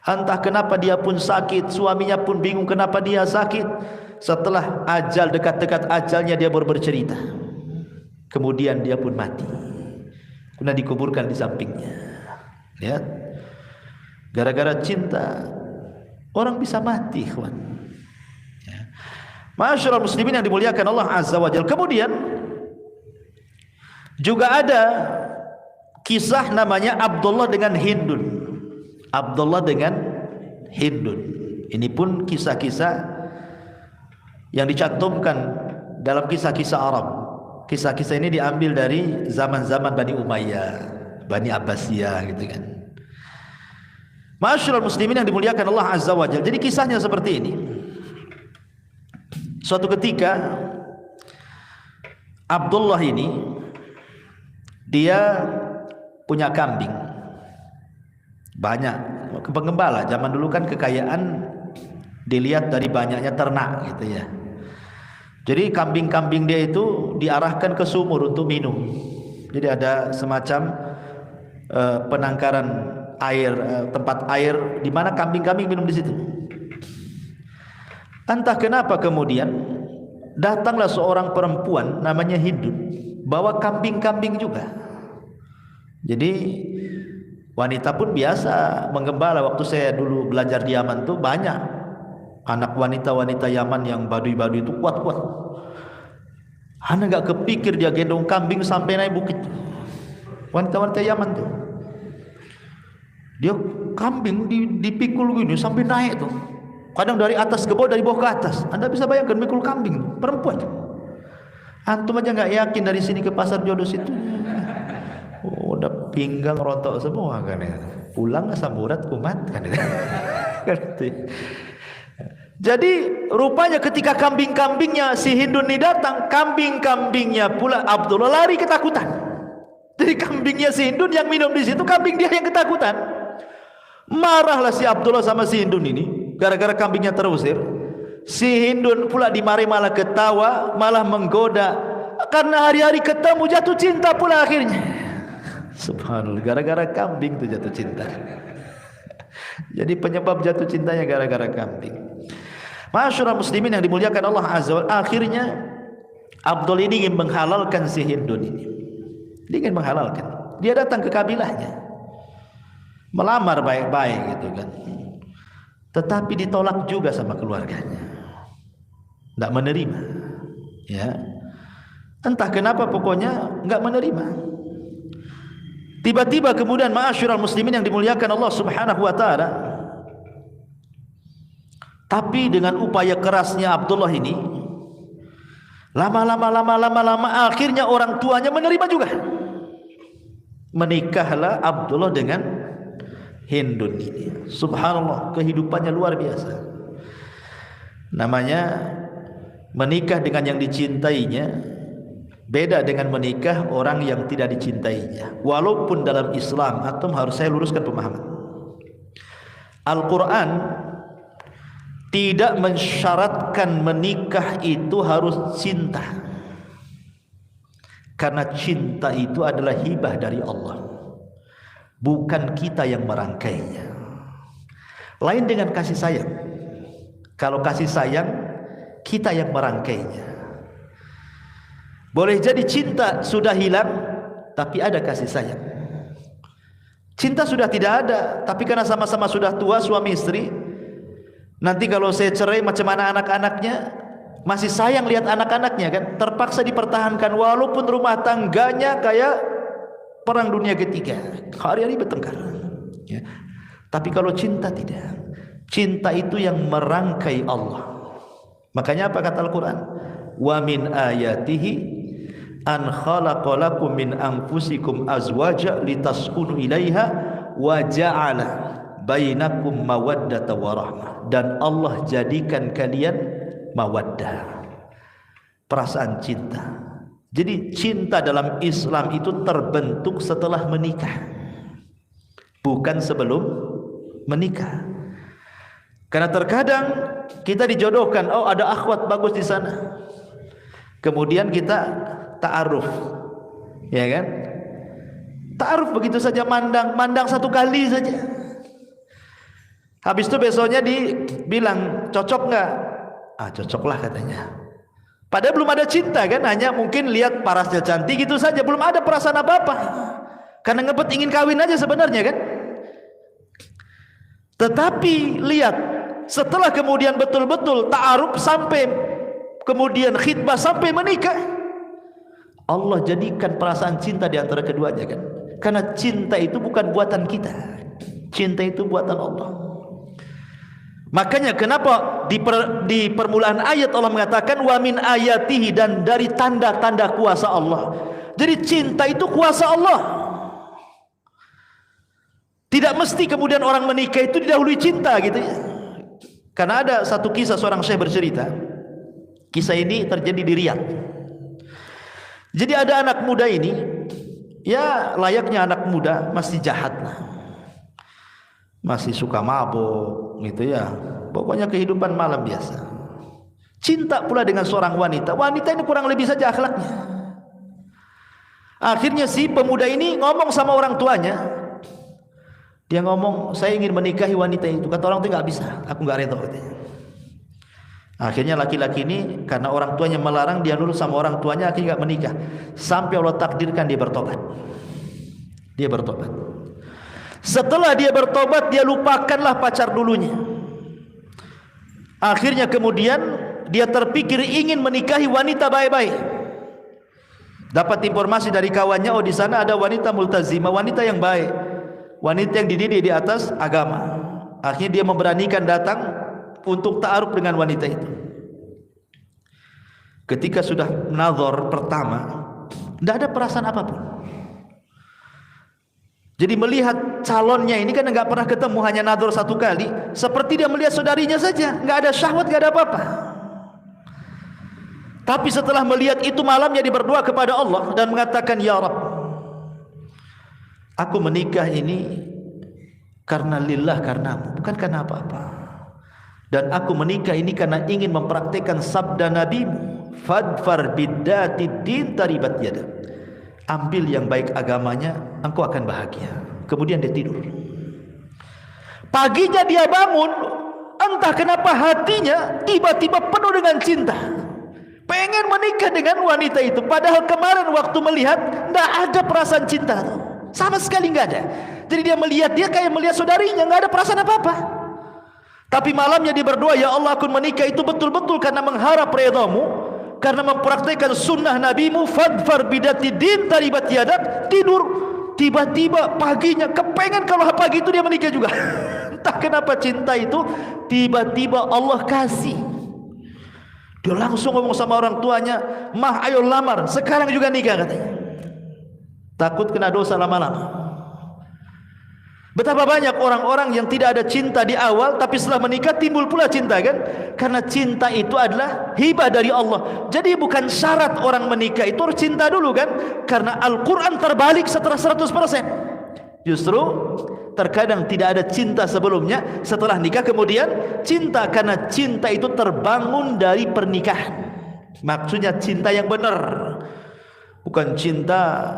Entah kenapa dia pun sakit, suaminya pun bingung kenapa dia sakit. Setelah ajal, dekat-dekat ajalnya, dia baru bercerita. Kemudian dia pun mati, kemudian dikuburkan di sampingnya. Lihat, gara-gara cinta orang bisa mati, kawan. Ya. Ma'asyiral muslimin yang dimuliakan Allah Azza wa Jalla. Kemudian juga ada kisah namanya Abdullah dengan Hindun. Abdullah dengan Hindun. Ini pun kisah-kisah yang dicantumkan dalam kisah-kisah Arab. Kisah-kisah ini diambil dari zaman-zaman Bani Umayyah, Bani Abbasiyah gitu kan. Ma'asyiral muslimin yang dimuliakan Allah Azza wa Jalla. Jadi kisahnya seperti ini. Suatu ketika Abdullah ini dia punya kambing banyak, pengembala. Zaman dulu kan kekayaan dilihat dari banyaknya ternak gitu ya. Jadi kambing-kambing dia itu diarahkan ke sumur untuk minum. Jadi ada semacam penangkaran air, tempat air di mana kambing-kambing minum di situ. Entah kenapa kemudian datanglah seorang perempuan namanya Hindun, bawa kambing-kambing juga. Jadi wanita pun biasa menggembala. Waktu saya dulu belajar di Yaman tuh banyak anak wanita-wanita Yaman yang baduy-baduy itu kuat-kuat. Ana gak kepikir dia gendong kambing sampai naik bukit. Wanita-wanita Yaman tuh, dia kambing dipikul gini sampai naik tuh. Kadang dari atas ke bawah, dari bawah ke atas. Anda bisa bayangkan mikul kambing, perempuan. Antum aja nggak yakin dari sini ke pasar Jodoh situ. Oh, udah pinggang rontok semua kan ya. Pulang asam urat kumat kan ya. Jadi rupanya ketika kambing-kambingnya si Hindun ini datang, kambing-kambingnya pula Abdullah lari ketakutan. Jadi kambingnya si Hindun yang minum di situ, kambing dia yang ketakutan. Marahlah si Abdullah sama si Hindun ini gara-gara kambingnya terusir. Si Hindun pula dimarahi, malah ketawa, malah menggoda. Karena hari-hari ketemu jatuh cinta pula akhirnya. Subhanallah, gara-gara kambing tuh jatuh cinta. Jadi penyebab jatuh cintanya gara-gara kambing. Ma'asyiral muslimin yang dimuliakan Allah Azza wa Jalla, akhirnya Abdul ini ingin menghalalkan si Hindun ini. Dia ingin menghalalkan. Dia datang ke kabilahnya, melamar baik-baik gitu kan. Tetapi ditolak juga sama keluarganya. Tidak menerima. Ya. Entah kenapa pokoknya enggak menerima. Tiba-tiba kemudian ma'asyiral muslimin yang dimuliakan Allah Subhanahu wa taala, tapi dengan upaya kerasnya Abdullah ini, lama-lama akhirnya orang tuanya menerima juga. Menikahlah Abdullah dengan Hindun ini. Subhanallah, kehidupannya luar biasa. Namanya menikah dengan yang dicintainya beda dengan menikah orang yang tidak dicintainya. Walaupun dalam Islam, antum harus saya luruskan pemahaman. Al-Quran tidak mensyaratkan menikah itu harus cinta. Karena cinta itu adalah hibah dari Allah, bukan kita yang merangkainya. Lain dengan kasih sayang. Kalau kasih sayang, kita yang merangkainya. Boleh jadi cinta sudah hilang, tapi ada kasih sayang. Cinta sudah tidak ada, tapi karena sama-sama sudah tua suami istri, nanti kalau saya cerai macam mana anak-anaknya, masih sayang lihat anak-anaknya kan, terpaksa dipertahankan walaupun rumah tangganya kayak perang dunia ketiga, hari-hari bertengkar ya. Tapi kalau cinta tidak. Cinta itu yang merangkai Allah. Makanya apa kata Al-Quran? Wa min ayatihi an khalaqalakum min anfusikum azwaja litaskunu ilaiha wa ja'ala bainakum mawaddata wa rahmah. Dan Allah jadikan kalian mawaddah, perasaan cinta. Jadi cinta dalam Islam itu terbentuk setelah menikah, bukan sebelum menikah. Karena terkadang kita dijodohkan, oh ada akhwat bagus di sana, kemudian kita ta'aruf, ya kan? Ta'aruf begitu saja, mandang satu kali saja. Habis itu besoknya dibilang cocok nggak? Ah cocoklah katanya. Padahal belum ada cinta kan, hanya mungkin lihat parasnya cantik gitu saja, belum ada perasaan apa-apa. Karena ngebet ingin kawin aja sebenarnya kan. Tetapi lihat, setelah kemudian betul-betul ta'aruf sampai kemudian khitbah sampai menikah, Allah jadikan perasaan cinta di antara keduanya kan. Karena cinta itu bukan buatan kita, cinta itu buatan Allah. Makanya kenapa di permulaan ayat Allah mengatakan wa min ayatihi, dan dari tanda-tanda kuasa Allah. Jadi cinta itu kuasa Allah. Tidak mesti kemudian orang menikah itu didahului cinta gitu ya. Karena ada satu kisah seorang syekh bercerita. Kisah ini terjadi di Riyadh. Jadi ada anak muda ini, ya layaknya anak muda, masih jahat lah, masih suka mabuk gitu ya, pokoknya kehidupan malam biasa. Cinta pula dengan seorang wanita. Wanita ini kurang lebih saja akhlaknya. Akhirnya si pemuda ini ngomong sama orang tuanya. Dia ngomong, saya ingin menikahi wanita itu. Kata orang itu, nggak bisa, aku nggak reda katanya. Akhirnya laki-laki ini karena orang tuanya melarang, dia nurut sama orang tuanya, akhirnya nggak menikah. Sampai Allah takdirkan dia bertobat. Dia bertobat. Setelah dia bertobat, dia lupakanlah pacar dulunya. Akhirnya kemudian dia terpikir ingin menikahi wanita baik-baik. Dapat informasi dari kawannya, oh di sana ada wanita multazimah, wanita yang baik, wanita yang dididik di atas agama. Akhirnya dia memberanikan datang untuk ta'aruf dengan wanita itu. Ketika sudah nazar pertama, tidak ada perasaan apapun. Jadi melihat calonnya ini kan nggak pernah ketemu, hanya nazar satu kali, seperti dia melihat saudarinya saja, nggak ada syahwat, nggak ada apa-apa. Tapi setelah melihat itu malamnya dia berdoa kepada Allah dan mengatakan, ya Rabb, aku menikah ini karena lillah, karenamu, bukan karena apa-apa. Dan aku menikah ini karena ingin mempraktikkan sabda Nabimu, fadfar biddati din taribat yada. Ambil yang baik agamanya, engkau akan bahagia. Kemudian dia tidur. Paginya dia bangun, entah kenapa hatinya tiba-tiba penuh dengan cinta, pengen menikah dengan wanita itu. Padahal kemarin waktu melihat tidak ada perasaan cinta, sama sekali nggak ada. Jadi dia melihat, dia kayak melihat saudarinya, nggak ada perasaan apa-apa. Tapi malamnya dia berdoa, ya Allah, aku menikah itu betul-betul karena mengharap redamu, karena mempraktikkan sunnah Nabimu, fadfar bidati din taribat yadak. Tidur. Tiba-tiba paginya kepengen kalau pagi itu dia menikah juga. Entah kenapa cinta itu tiba-tiba Allah kasih. Dia langsung ngomong sama orang tuanya, mah ayo lamar, sekarang juga nikah katanya. Takut kena dosa lama-lama. Betapa banyak orang-orang yang tidak ada cinta di awal, tapi setelah menikah timbul pula cinta, kan? Karena cinta itu adalah hibah dari Allah. Jadi bukan syarat orang menikah itu harus cinta dulu, kan? Karena Al-Quran terbalik setelah 100%. Justru terkadang tidak ada cinta sebelumnya, setelah nikah kemudian cinta, karena cinta itu terbangun dari pernikahan. Maksudnya cinta yang benar, bukan cinta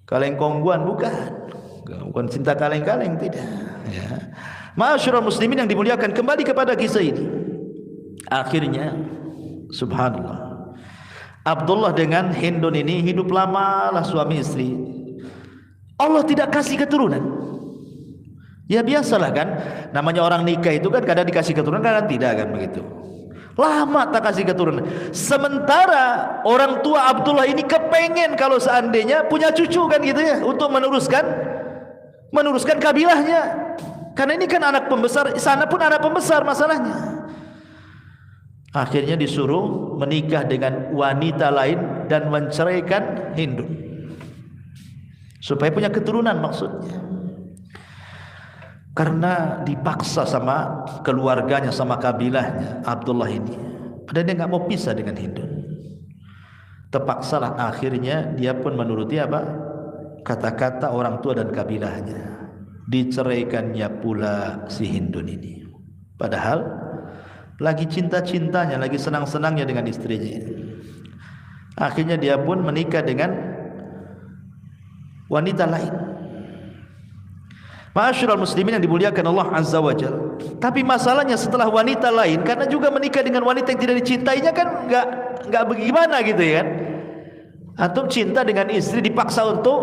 kaleng-kongguan, bukan cinta kaleng-kaleng, tidak ya. Ma'asyiral muslimin yang dimuliakan, kembali kepada kisah ini. Akhirnya subhanallah, Abdullah dengan Hindun ini hidup lamalah suami istri. Allah tidak kasih keturunan. Ya biasalah kan, namanya orang nikah itu kan kadang dikasih keturunan, kadang tidak, kan begitu. Lama tak kasih keturunan. Sementara orang tua Abdullah ini kepengen kalau seandainya punya cucu, kan gitu ya, untuk meneruskan kabilahnya. Karena ini kan anak pembesar, sana pun anak pembesar masalahnya. Akhirnya disuruh menikah dengan wanita lain dan menceraikan Hindu, supaya punya keturunan maksudnya. Karena dipaksa sama keluarganya, sama kabilahnya Abdullah ini. Padahal dia nggak mau pisah dengan Hindu. Terpaksalah akhirnya dia pun menuruti apa? Kata-kata orang tua dan kabilahnya. Diceraikannya pula si Hindun ini. Padahal lagi cinta-cintanya, lagi senang-senangnya dengan istrinya. Akhirnya dia pun menikah dengan wanita lain. Ma'asyiral muslimin yang dimuliakan Allah Azza wa Jalla. Tapi masalahnya setelah wanita lain, karena juga menikah dengan wanita yang tidak dicintainya, kan enggak bagaimana gitu ya kan. Antum cinta dengan istri dipaksa untuk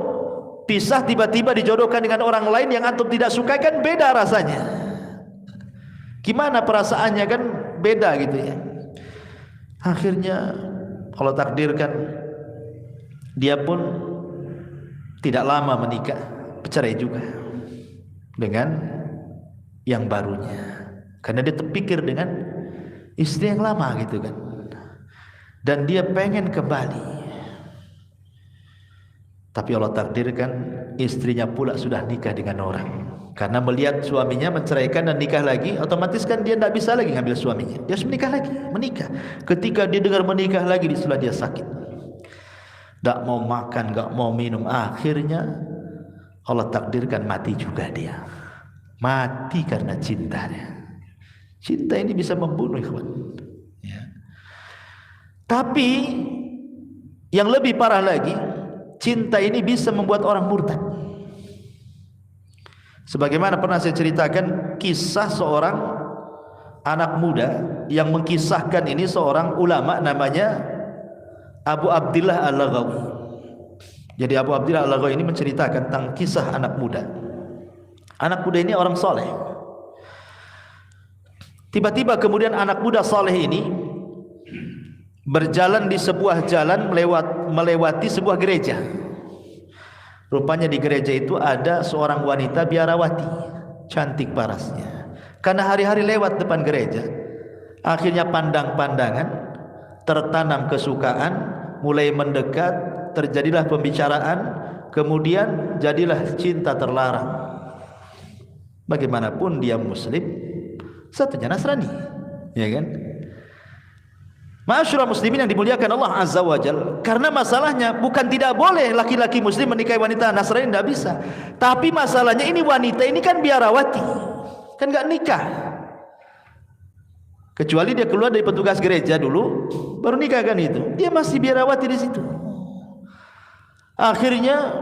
pisah, tiba-tiba dijodohkan dengan orang lain yang antum tidak suka, kan beda rasanya. Gimana perasaannya, kan beda gitu ya. Akhirnya Allah takdirkan dia pun tidak lama menikah, bercerai juga dengan yang barunya. karena dia terpikir dengan istri yang lama gitu kan, dan dia pengen kembali. Tapi Allah takdirkan istrinya pula sudah nikah dengan orang. Karena melihat suaminya menceraikan dan nikah lagi, otomatis kan dia tidak bisa lagi ngambil suaminya. Dia harus menikah lagi, menikah. Ketika dia dengar menikah lagi, setelah dia sakit, tidak mau makan, tidak mau minum. Akhirnya Allah takdirkan mati juga dia. Mati karena cintanya. Cinta ini bisa membunuh, ikhwan. Ya. Tapi yang lebih parah lagi, cinta ini bisa membuat orang murtad. Sebagaimana pernah saya ceritakan kisah seorang anak muda yang mengkisahkan ini, seorang ulama namanya Abu Abdillah Al-Laghawi. Jadi Abu Abdillah Al-Laghawi ini menceritakan tentang kisah anak muda. Anak muda ini orang soleh. Tiba-tiba kemudian anak muda soleh ini berjalan di sebuah jalan melewati sebuah gereja. Rupanya di gereja itu ada seorang wanita biarawati, cantik parasnya. Karena hari-hari lewat depan gereja, akhirnya pandang-pandangan, tertanam kesukaan, mulai mendekat, terjadilah pembicaraan, kemudian jadilah cinta terlarang. Bagaimanapun dia muslim, satunya Nasrani, ya kan? Ma'asyiral muslimin yang dimuliakan Allah Azza wa Jalla. Karena masalahnya bukan tidak boleh laki-laki muslim menikahi wanita Nasrani, tidak bisa. Tapi masalahnya ini wanita ini kan biarawati, kan enggak nikah. Kecuali dia keluar dari petugas gereja dulu, baru nikah kan itu. Dia masih biarawati di situ. Akhirnya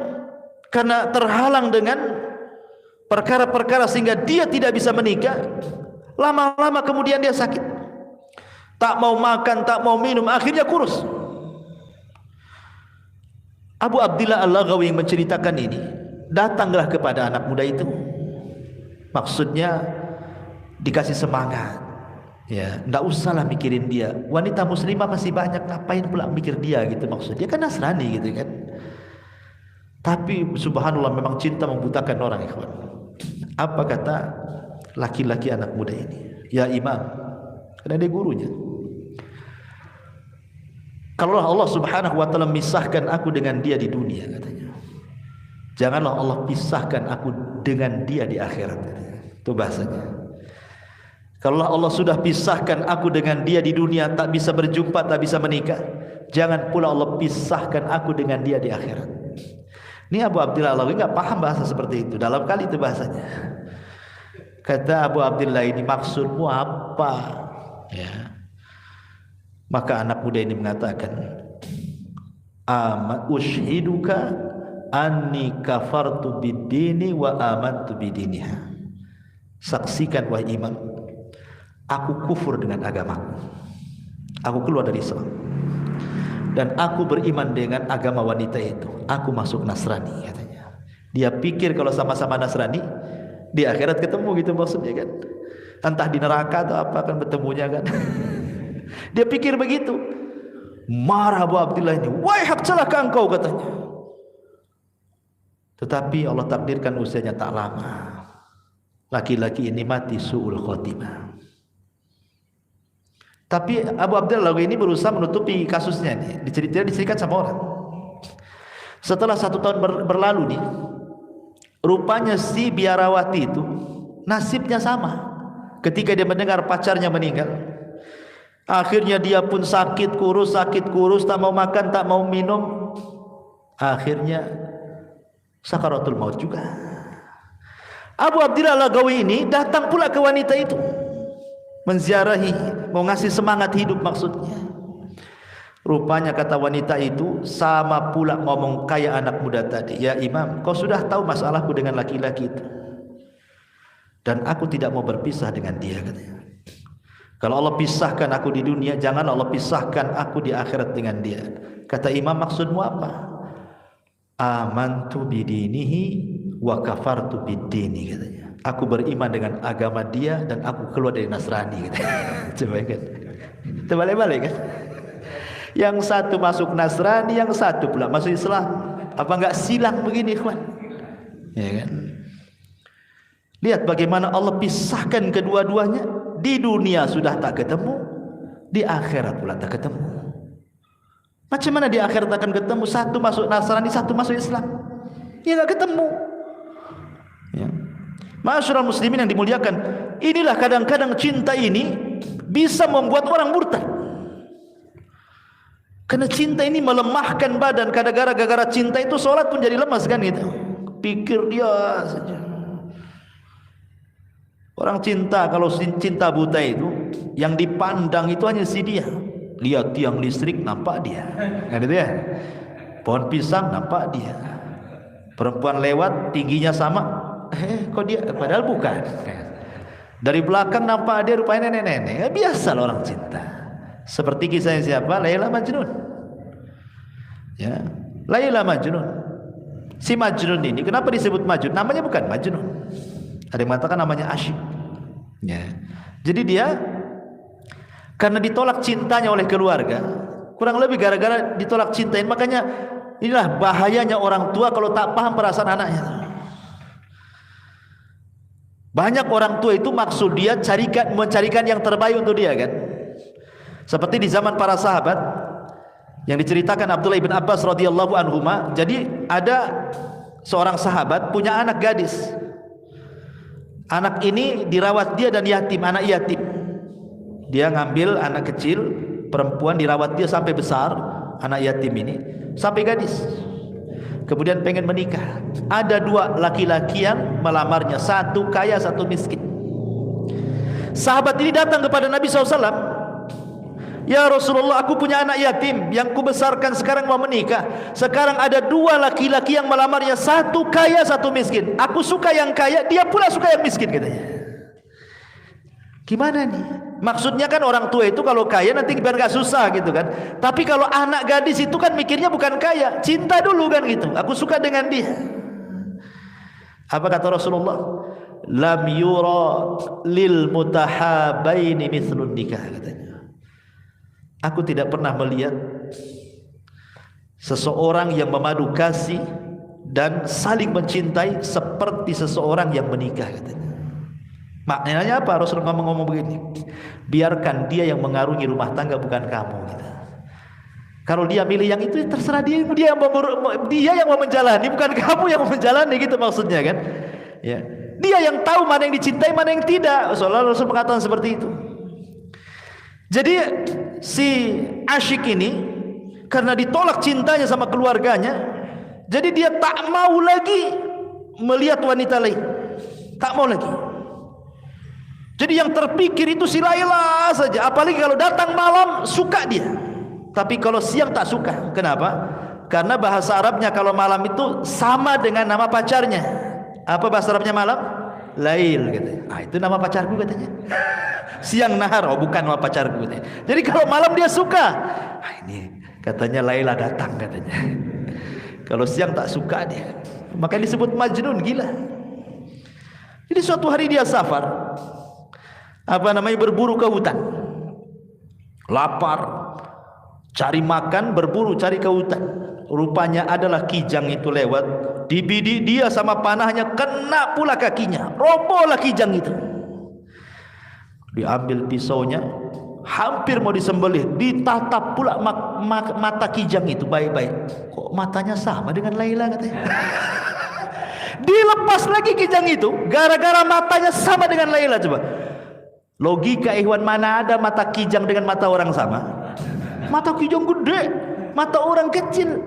karena terhalang dengan perkara-perkara sehingga dia tidak bisa menikah. Lama-lama kemudian dia sakit, tak mau makan, tak mau minum, akhirnya kurus. Abu Abdillah Al-Laghawi yang menceritakan ini, datanglah kepada anak muda itu, maksudnya dikasih semangat. Ya, tidak usahlah mikirin dia, wanita muslimah masih banyak, ngapain pula mikir dia gitu, maksudnya kan Nasrani gitu kan. Tapi subhanallah, memang cinta membutakan orang, ikhwan. Apa kata laki-laki anak muda ini? Ya imam, karena dia gurunya, kalau Allah subhanahu wa ta'ala misahkan aku dengan dia di dunia, katanya, janganlah Allah pisahkan aku dengan dia di akhirat, katanya. Itu bahasanya. Kalau Allah sudah pisahkan aku dengan dia di dunia, tak bisa berjumpa, tak bisa menikah, jangan pula Allah pisahkan aku dengan dia di akhirat. Ini Abu Abdillah Al-Laghawi enggak paham bahasa seperti itu, dalam kali itu bahasanya. Kata Abu Abdillah ini, maksudmu apa? Ya. Maka anak muda ini mengatakan, ushiduka anni kafartu bid-dini wa amantu bidiniha. Saksikan wahai imam, aku kufur dengan agamaku, aku keluar dari Islam, dan aku beriman dengan agama wanita itu, aku masuk Nasrani, katanya. Dia pikir kalau sama-sama Nasrani di akhirat ketemu gitu, maksudnya kan, entah di neraka atau apa kan bertemunya kan. Dia pikir begitu. Marah Abu Abdillah ini, wahai hak celaka engkau, katanya. Tetapi Allah takdirkan usianya tak lama, laki-laki ini mati su'ul khotimah. Tapi Abu Abdillah ini berusaha menutupi kasusnya nih. Diceritakan sama orang. Setelah 1 tahun berlalu nih, rupanya si biarawati itu nasibnya sama. Ketika dia mendengar pacarnya meninggal, akhirnya dia pun sakit kurus, tak mau makan, tak mau minum. Akhirnya sakaratul maut juga. Abu Abdillah Al-Laghawi ini datang pula ke wanita itu, menziarahi, mau ngasih semangat hidup maksudnya. Rupanya kata wanita itu sama pula ngomong kayak anak muda tadi. Ya imam, kau sudah tahu masalahku dengan laki-laki itu, dan aku tidak mau berpisah dengan dia, katanya. Kalau Allah pisahkan aku di dunia, jangan Allah pisahkan aku di akhirat dengan dia. Kata imam, maksudmu apa? Amantu bidinihi wa kafartu bidini, katanya. Aku beriman dengan agama dia dan aku keluar dari Nasrani, katanya. Coba kan, terbalik-balik kan. Yang satu masuk Nasrani, yang satu pula masuk Islam. Apa enggak silang begini, ikhwan? Ya kan? Lihat bagaimana Allah pisahkan kedua-duanya di dunia sudah tak ketemu, di akhirat pula tak ketemu. Macam mana di akhirat akan ketemu? Satu masuk Nasrani, satu masuk Islam. Ya tak ketemu. Ya. Ma'asyiral muslimin yang dimuliakan, inilah kadang-kadang cinta ini bisa membuat orang murtad. Karena cinta ini melemahkan badan. Kadang-kadang gara-gara cinta itu sholat pun jadi lemas kan gitu. Pikir dia saja. Orang cinta, kalau cinta buta itu yang dipandang itu hanya si dia. Lihat tiang listrik nampak dia, kan itu ya. Pohon pisang nampak dia. Perempuan lewat tingginya sama, kok dia, padahal bukan. Dari belakang nampak dia rupanya nenek-nenek. Biasa lah orang cinta. Seperti kisahnya siapa? Laila Majnun. Ya, Laila Majnun. Si Majnun ini kenapa disebut Majnun? Namanya bukan Majnun. Ada yang mengatakan namanya asyik. Ya. Jadi dia karena ditolak cintanya oleh keluarga, kurang lebih gara-gara ditolak cintain. Makanya inilah bahayanya orang tua kalau tak paham perasaan anaknya. Banyak orang tua itu maksud dia mencarikan yang terbaik untuk dia kan. Seperti di zaman para sahabat yang diceritakan Abdullah bin Abbas radhiyallahu anhuma. Jadi ada seorang sahabat punya anak gadis. Anak ini dirawat dia dan yatim, anak yatim. Dia ngambil anak kecil perempuan, dirawat dia sampai besar, anak yatim ini sampai gadis. Kemudian pengen menikah. Ada dua laki-laki yang melamarnya, satu kaya, satu miskin. Sahabat ini datang kepada Nabi SAW. Ya Rasulullah, aku punya anak yatim yang kubesarkan sekarang mau menikah. Sekarang ada dua laki-laki yang melamarnya, satu kaya, satu miskin. Aku suka yang kaya, dia pula suka yang miskin, katanya. Gimana nih? Maksudnya kan orang tua itu kalau kaya nanti biar gak susah gitu kan. Tapi kalau anak gadis itu kan mikirnya bukan kaya, cinta dulu kan gitu. Aku suka dengan dia. Apa kata Rasulullah? Lam yura lil mutahabaini mithlun nikah, katanya. Aku tidak pernah melihat seseorang yang memadu kasih dan saling mencintai seperti seseorang yang menikah, katanya. Maknanya apa? Rasulullah ngomong begini, biarkan dia yang mengarungi rumah tangga, bukan kamu gitu. Kalau dia milih yang itu, terserah dia yang mau menjalani, bukan kamu yang mau menjalani, gitu maksudnya kan ya. Dia yang tahu mana yang dicintai, mana yang tidak. Soalnya Rasul mengatakan seperti itu. Jadi si asyik ini karena ditolak cintanya sama keluarganya, jadi dia tak mau lagi melihat wanita lain, tak mau lagi. Jadi yang terpikir itu si Laila saja. Apalagi kalau datang malam suka dia, tapi kalau siang tak suka. Kenapa? Karena bahasa Arabnya kalau malam itu sama dengan nama pacarnya. Apa bahasa Arabnya malam? Lail gitu. Ah, itu nama pacarku katanya. Siang nahar, oh bukan nama pacarku katanya. Jadi kalau malam dia suka. Ah, ini katanya Laila datang katanya. Kalau siang tak suka dia. Maka disebut Majnun, gila. Jadi suatu hari dia safar, berburu ke hutan, lapar, cari makan, berburu, cari ke hutan. Rupanya adalah kijang itu lewat, dibidik dia sama panahnya, kena pula kakinya, robohlah kijang itu. Diambil pisaunya, hampir mau disembelih, ditatap pula mata kijang itu baik-baik. Kok matanya sama dengan Laila, katanya. Dilepas lagi kijang itu, gara-gara matanya sama dengan Laila. Coba logika ikhwan, mana ada mata kijang dengan mata orang sama? Mata kijang gede, mata orang kecil,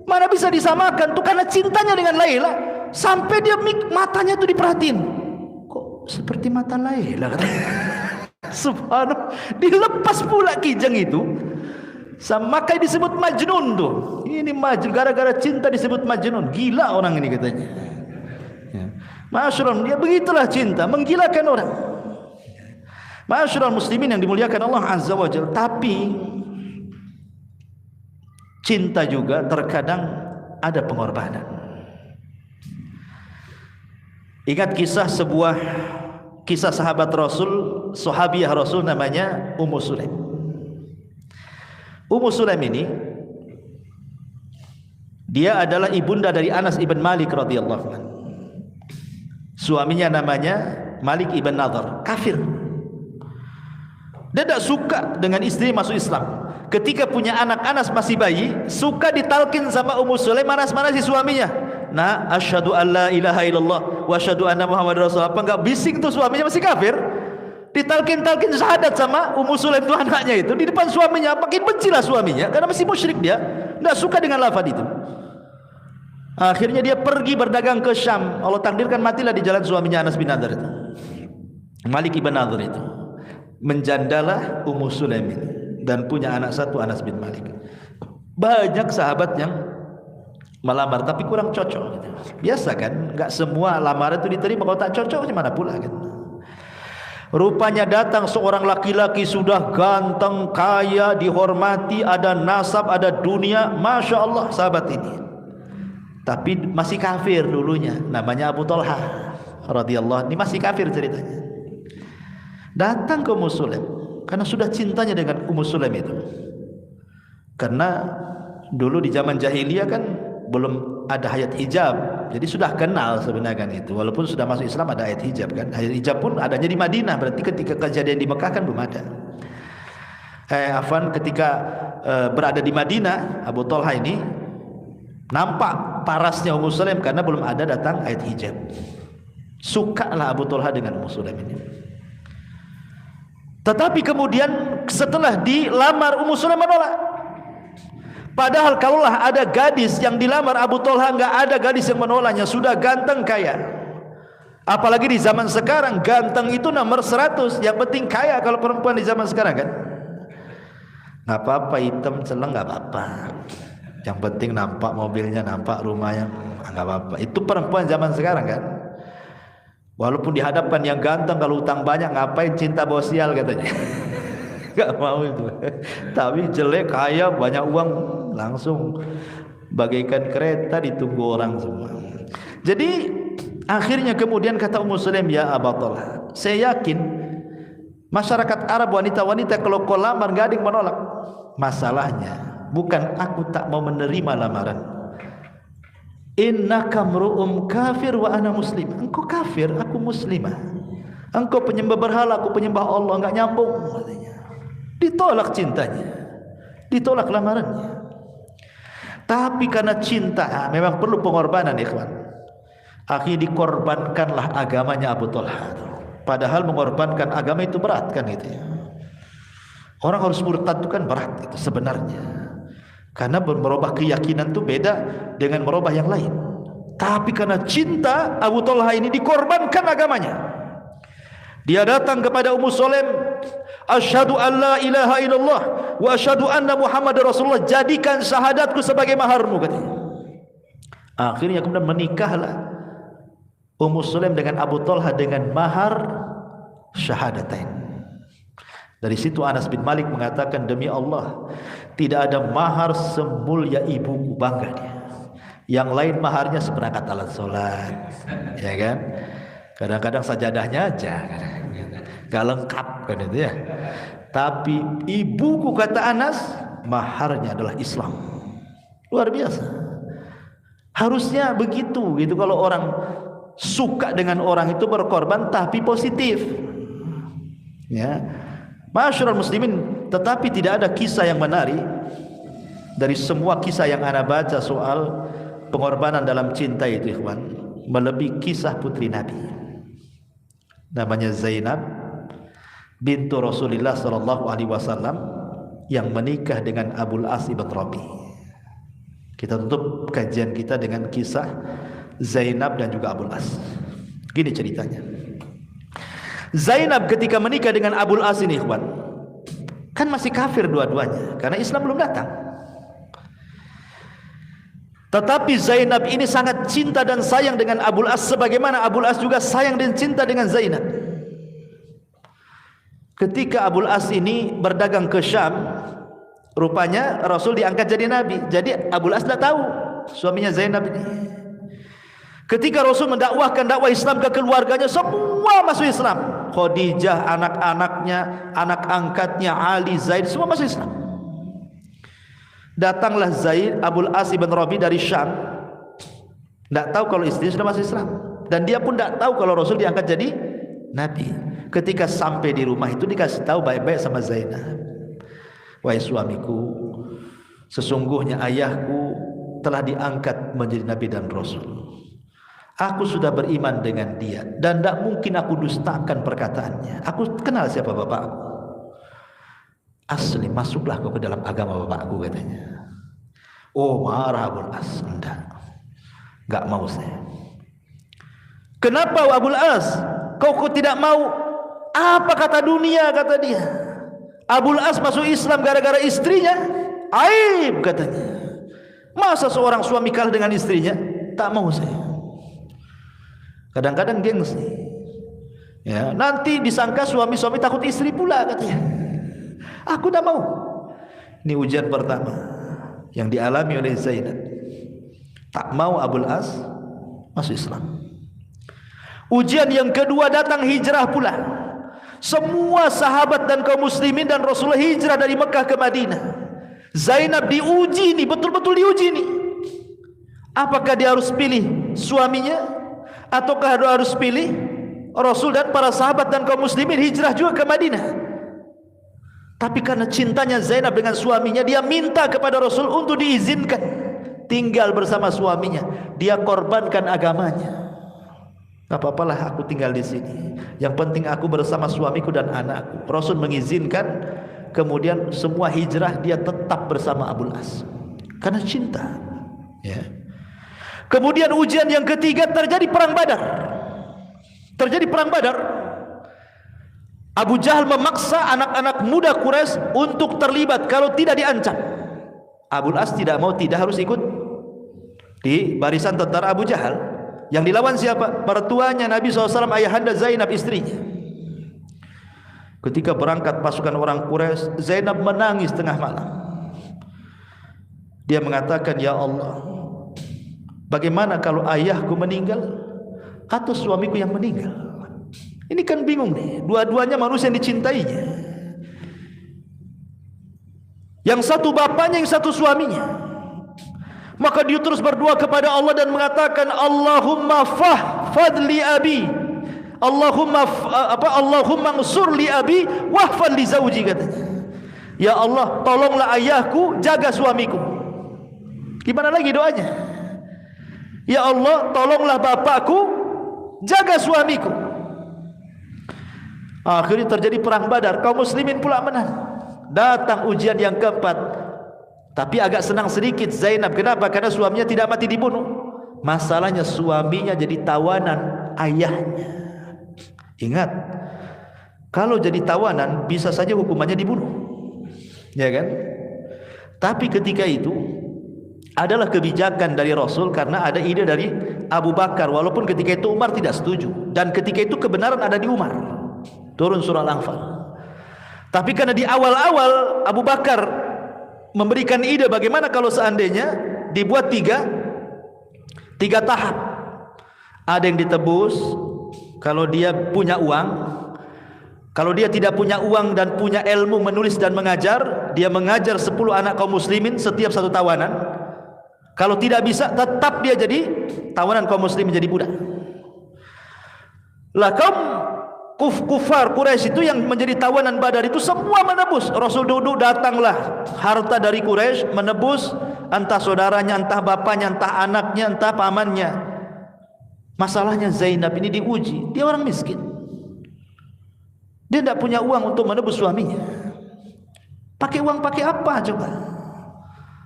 mana bisa disamakan? Tuh karena cintanya dengan Laila, sampai dia matanya tuh diperhatiin. Kok seperti mata Laila, katanya. Subhanallah, dilepas pula kijang itu. Makanya disebut Majnun tuh. Ini Majnun, gara-gara cinta disebut Majnun. Gila orang ini, katanya. Ya. Masyaallah, dia begitulah cinta, menggilakan orang. Ma'asyiral muslimin yang dimuliakan Allah Azza wa Jalla. Tapi cinta juga terkadang ada pengorbanan. Ingat kisah sahabat Rasul, sahabiah Rasul namanya Ummu Sulaim. Ummu Sulaim ini dia adalah ibunda dari Anas ibn Malik radhiyallahu anhu. Suaminya namanya Malik ibn Nadhr, kafir. Dia tidak suka dengan istri masuk Islam. Ketika punya anak, Anas masih bayi, suka ditalkin sama Ummu Sulaim, manas-manasi suaminya. Nah, asyhadu an la ilaha illallah wa asyhadu anna Muhammadar Rasulullah. Apa enggak bising tuh suaminya masih kafir? Ditalkin-talkin syahadat sama Ummu Sulaim tuh anaknya itu di depan suaminya. Makin bencilah suaminya karena masih musyrik dia. Tidak suka dengan lafaz itu. Akhirnya dia pergi berdagang ke Syam. Allah takdirkan matilah di jalan suaminya Anas bin Nadhr itu. Malik ibn Nadhr itu. Menjandalah Ummu Sulaim ini dan punya anak satu, Anas bin Malik. Banyak sahabat yang melamar tapi kurang cocok. Biasa kan, enggak semua lamaran itu diterima. Kalau tak cocok gimana pula kan. Rupanya datang seorang laki-laki sudah ganteng, kaya, dihormati, ada nasab, ada dunia, Masya Allah sahabat ini. Tapi masih kafir dulunya, namanya Abu Talha radhiyallahu. Ini masih kafir ceritanya. Datang ke Ummu Sulaim karena sudah cintanya dengan Ummu Sulaim itu. Karena dulu di zaman jahiliyah kan belum ada hayat hijab, jadi sudah kenal sebenarnya kan itu. Walaupun sudah masuk Islam ada hayat hijab kan. Hayat hijab pun adanya di Madinah, berarti ketika kejadian di Mekah kan belum ada. Ketika berada di Madinah, Abu Talha ini nampak parasnya Ummu Sulaim karena belum ada datang hayat hijab. Sukalah Abu Talha dengan Ummu Sulaim ini. Tetapi kemudian setelah dilamar, Ummu Sulaim menolak. Padahal kalaulah ada gadis yang dilamar Abu Talha, enggak ada gadis yang menolaknya, sudah ganteng kaya. Apalagi di zaman sekarang ganteng itu nomor 100, yang penting kaya kalau perempuan di zaman sekarang kan. Enggak apa-apa hitam celeng enggak apa-apa. Yang penting nampak mobilnya, nampak rumahnya, enggak apa-apa. Itu perempuan zaman sekarang kan. Walaupun dihadapkan yang ganteng, kalau utang banyak ngapain cinta bosial katanya. Enggak mau itu. Tapi jelek kaya banyak uang langsung bagaikan kereta ditunggu orang semua. Jadi akhirnya kemudian kata Ummu Sulaim, ya Abu Talha, saya yakin masyarakat Arab wanita-wanita kalau kau lamar enggak ada yang menolak. Masalahnya bukan aku tak mau menerima lamaran. Innaka mru'um kafir wa ana muslim. Engkau kafir, aku muslimah. Engkau penyembah berhala, aku penyembah Allah, enggak nyambung katanya. Ditolak cintanya, ditolak lamarannya. Tapi karena cinta memang perlu pengorbanan, ikhwan. Akhirnya dikorbankanlah agamanya Abu Talha. Padahal mengorbankan agama itu berat kan gitu ya. Orang harus murtad itu kan berat itu sebenarnya. Karena merubah keyakinan itu beda dengan merubah yang lain. Tapi karena cinta, Abu Talha ini dikorbankan agamanya. Dia datang kepada Ummu Sulaim, asyhadu an la ilaha illallah wa asyhadu anna Muhammadar Rasulullah, jadikan syahadatku sebagai maharmu katanya. Akhirnya kemudian menikahlah Ummu Sulaim dengan Abu Talha dengan mahar syahadatain. Dari situ Anas bin Malik mengatakan, demi Allah tidak ada mahar semulia ibuku, bangga dia. Yang lain maharnya seperangkat alat sholat, ya kan? Kadang-kadang sajadahnya aja, gak lengkap kan itu ya. Tapi ibuku, kata Anas, maharnya adalah Islam. Luar biasa. Harusnya begitu gitu kalau orang suka dengan orang itu berkorban tapi positif. Ya. Masyarul muslimin, tetapi tidak ada kisah yang menarik dari semua kisah yang ana baca soal pengorbanan dalam cinta itu, ikhwan, melebihi kisah putri Nabi. Namanya Zainab bintu Rasulullah sallallahu alaihi wasallam yang menikah dengan Abul As ibn Rabi. Kita tutup kajian kita dengan kisah Zainab dan juga Abul As. Gini ceritanya. Zainab ketika menikah dengan Abul As ini, ikhwan, kan masih kafir dua-duanya karena Islam belum datang. Tetapi Zainab ini sangat cinta dan sayang dengan Abul As, sebagaimana Abul As juga sayang dan cinta dengan Zainab. Ketika Abul As ini berdagang ke Syam, rupanya Rasul diangkat jadi nabi. Jadi Abul As tidak tahu suaminya Zainab ini. Ketika Rasul mendakwahkan dakwah Islam ke keluarganya, semua masuk Islam. Khadijah, anak-anaknya, anak angkatnya, Ali, Zaid, semua masuk Islam. Datanglah Zaid Abul As ibn Rabi dari Syam, tidak tahu kalau istrinya sudah masuk Islam, dan dia pun tidak tahu kalau Rasul diangkat jadi nabi. Ketika sampai di rumah itu dikasih tahu baik-baik sama Zainab, wahai suamiku, sesungguhnya ayahku telah diangkat menjadi nabi dan rasul. Aku sudah beriman dengan dia dan tidak mungkin aku dustakan perkataannya. Aku kenal siapa bapakku. Asli, masuklah kau ke dalam agama bapakku, katanya. Oh, marah Abul As. Enggak mau saya. Kenapa Abul As? Kau tidak mau? Apa kata dunia, kata dia. Abul As masuk Islam gara-gara istrinya. Aib, katanya. Masa seorang suami kalah dengan istrinya? Tak mau saya. Kadang-kadang gengsi. Ya, nanti disangka suami-suami takut istri pula, katanya. Aku tak mau. Ini ujian pertama yang dialami oleh Zainab. Tak mau Abul As masuk Islam. Ujian yang kedua datang hijrah pula. Semua sahabat dan kaum muslimin dan Rasulullah hijrah dari Mekah ke Madinah. Zainab diuji nih, betul-betul diuji nih. Apakah dia harus pilih suaminya, ataukah dia harus pilih Rasul dan para sahabat dan kaum muslimin hijrah juga ke Madinah? Tapi karena cintanya Zainab dengan suaminya, dia minta kepada Rasul untuk diizinkan tinggal bersama suaminya. Dia korbankan agamanya. Tak apa-apalah aku tinggal di sini. Yang penting aku bersama suamiku dan anakku. Rasul mengizinkan. Kemudian semua hijrah, dia tetap bersama Abul As karena cinta. Ya. Kemudian ujian yang ketiga, terjadi perang Badar. Terjadi perang Badar. Abu Jahal memaksa anak-anak muda Quraisy untuk terlibat, kalau tidak diancam. Abul As tidak mau, tidak harus ikut di barisan tentara Abu Jahal. Yang dilawan siapa? Mertuanya Nabi SAW, ayahanda Zainab, istrinya. Ketika berangkat pasukan orang Quraisy, Zainab menangis tengah malam. Dia mengatakan, ya Allah, bagaimana kalau ayahku meninggal atau suamiku yang meninggal? Ini kan bingung nih. Dua-duanya manusia yang dicintainya. Yang satu bapaknya, yang satu suaminya. Maka dia terus berdoa kepada Allah dan mengatakan, Allahumma fadli abi, Allahumma ansur li abi wahfad li zawji, katanya. Ya Allah, tolonglah ayahku, jaga suamiku. Gimana lagi doanya? Ya Allah, tolonglah bapakku, jaga suamiku. Akhirnya terjadi perang Badar, kaum muslimin pula menang. Datang ujian yang keempat. Tapi agak senang sedikit Zainab. Kenapa? Karena suaminya tidak mati dibunuh. Masalahnya suaminya jadi tawanan ayahnya. Ingat, kalau jadi tawanan bisa saja hukumannya dibunuh, ya kan? Tapi ketika itu adalah kebijakan dari Rasul, karena ada ide dari Abu Bakar. Walaupun ketika itu Umar tidak setuju, dan ketika itu kebenaran ada di Umar. Turun surah Al-Anfal. Tapi karena di awal-awal Abu Bakar memberikan ide, bagaimana kalau seandainya dibuat tiga tahap. Ada yang ditebus kalau dia punya uang. Kalau dia tidak punya uang dan punya ilmu menulis dan mengajar, dia mengajar 10 anak kaum muslimin setiap satu tawanan. Kalau tidak bisa, tetap dia jadi tawanan kaum muslimin, jadi budak. Lah kaum kufar Quraisy itu yang menjadi tawanan Badar itu semua menebus. Rasul duduk, datanglah harta dari Quraisy menebus, entah saudaranya, entah bapaknya, entah anaknya, entah pamannya. Masalahnya Zainab ini diuji, dia orang miskin. Dia tidak punya uang untuk menebus suaminya. Pakai uang pakai apa coba?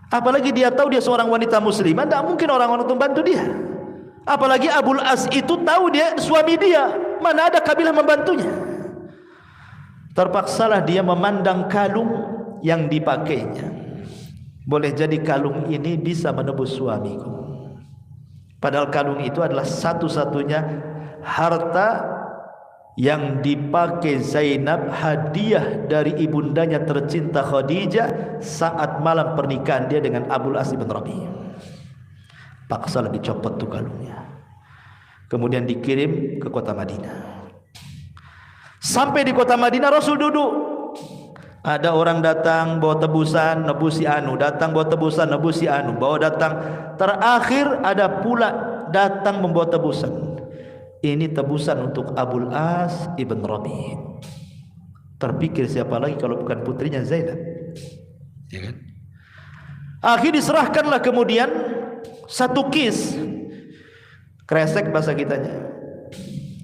Apalagi dia tahu dia seorang wanita muslimah, tidak mungkin orang-orang untuk membantu dia. Apalagi Abul As itu tahu dia suami dia, mana ada kabilah membantunya. Terpaksalah dia memandang kalung yang dipakainya. Boleh jadi kalung ini bisa menebus suamiku. Padahal kalung itu adalah satu-satunya harta yang dipakai Zainab, hadiah dari ibundanya tercinta Khadijah saat malam pernikahan dia dengan Abul As bin Rabi. Paksalah dicopot tuh kalungnya, kemudian dikirim ke kota Madinah. Sampai di kota Madinah Rasul duduk. Ada orang datang bawa tebusan, nebusi anu, datang bawa tebusan, nebusi anu, bawa datang. Terakhir ada pula datang membawa tebusan. Ini tebusan untuk Abul As ibn Rabi'. Terpikir siapa lagi kalau bukan putrinya Zainab, ya kan? Akhirnya diserahkanlah kemudian satu kis, kresek bahasa kitanya,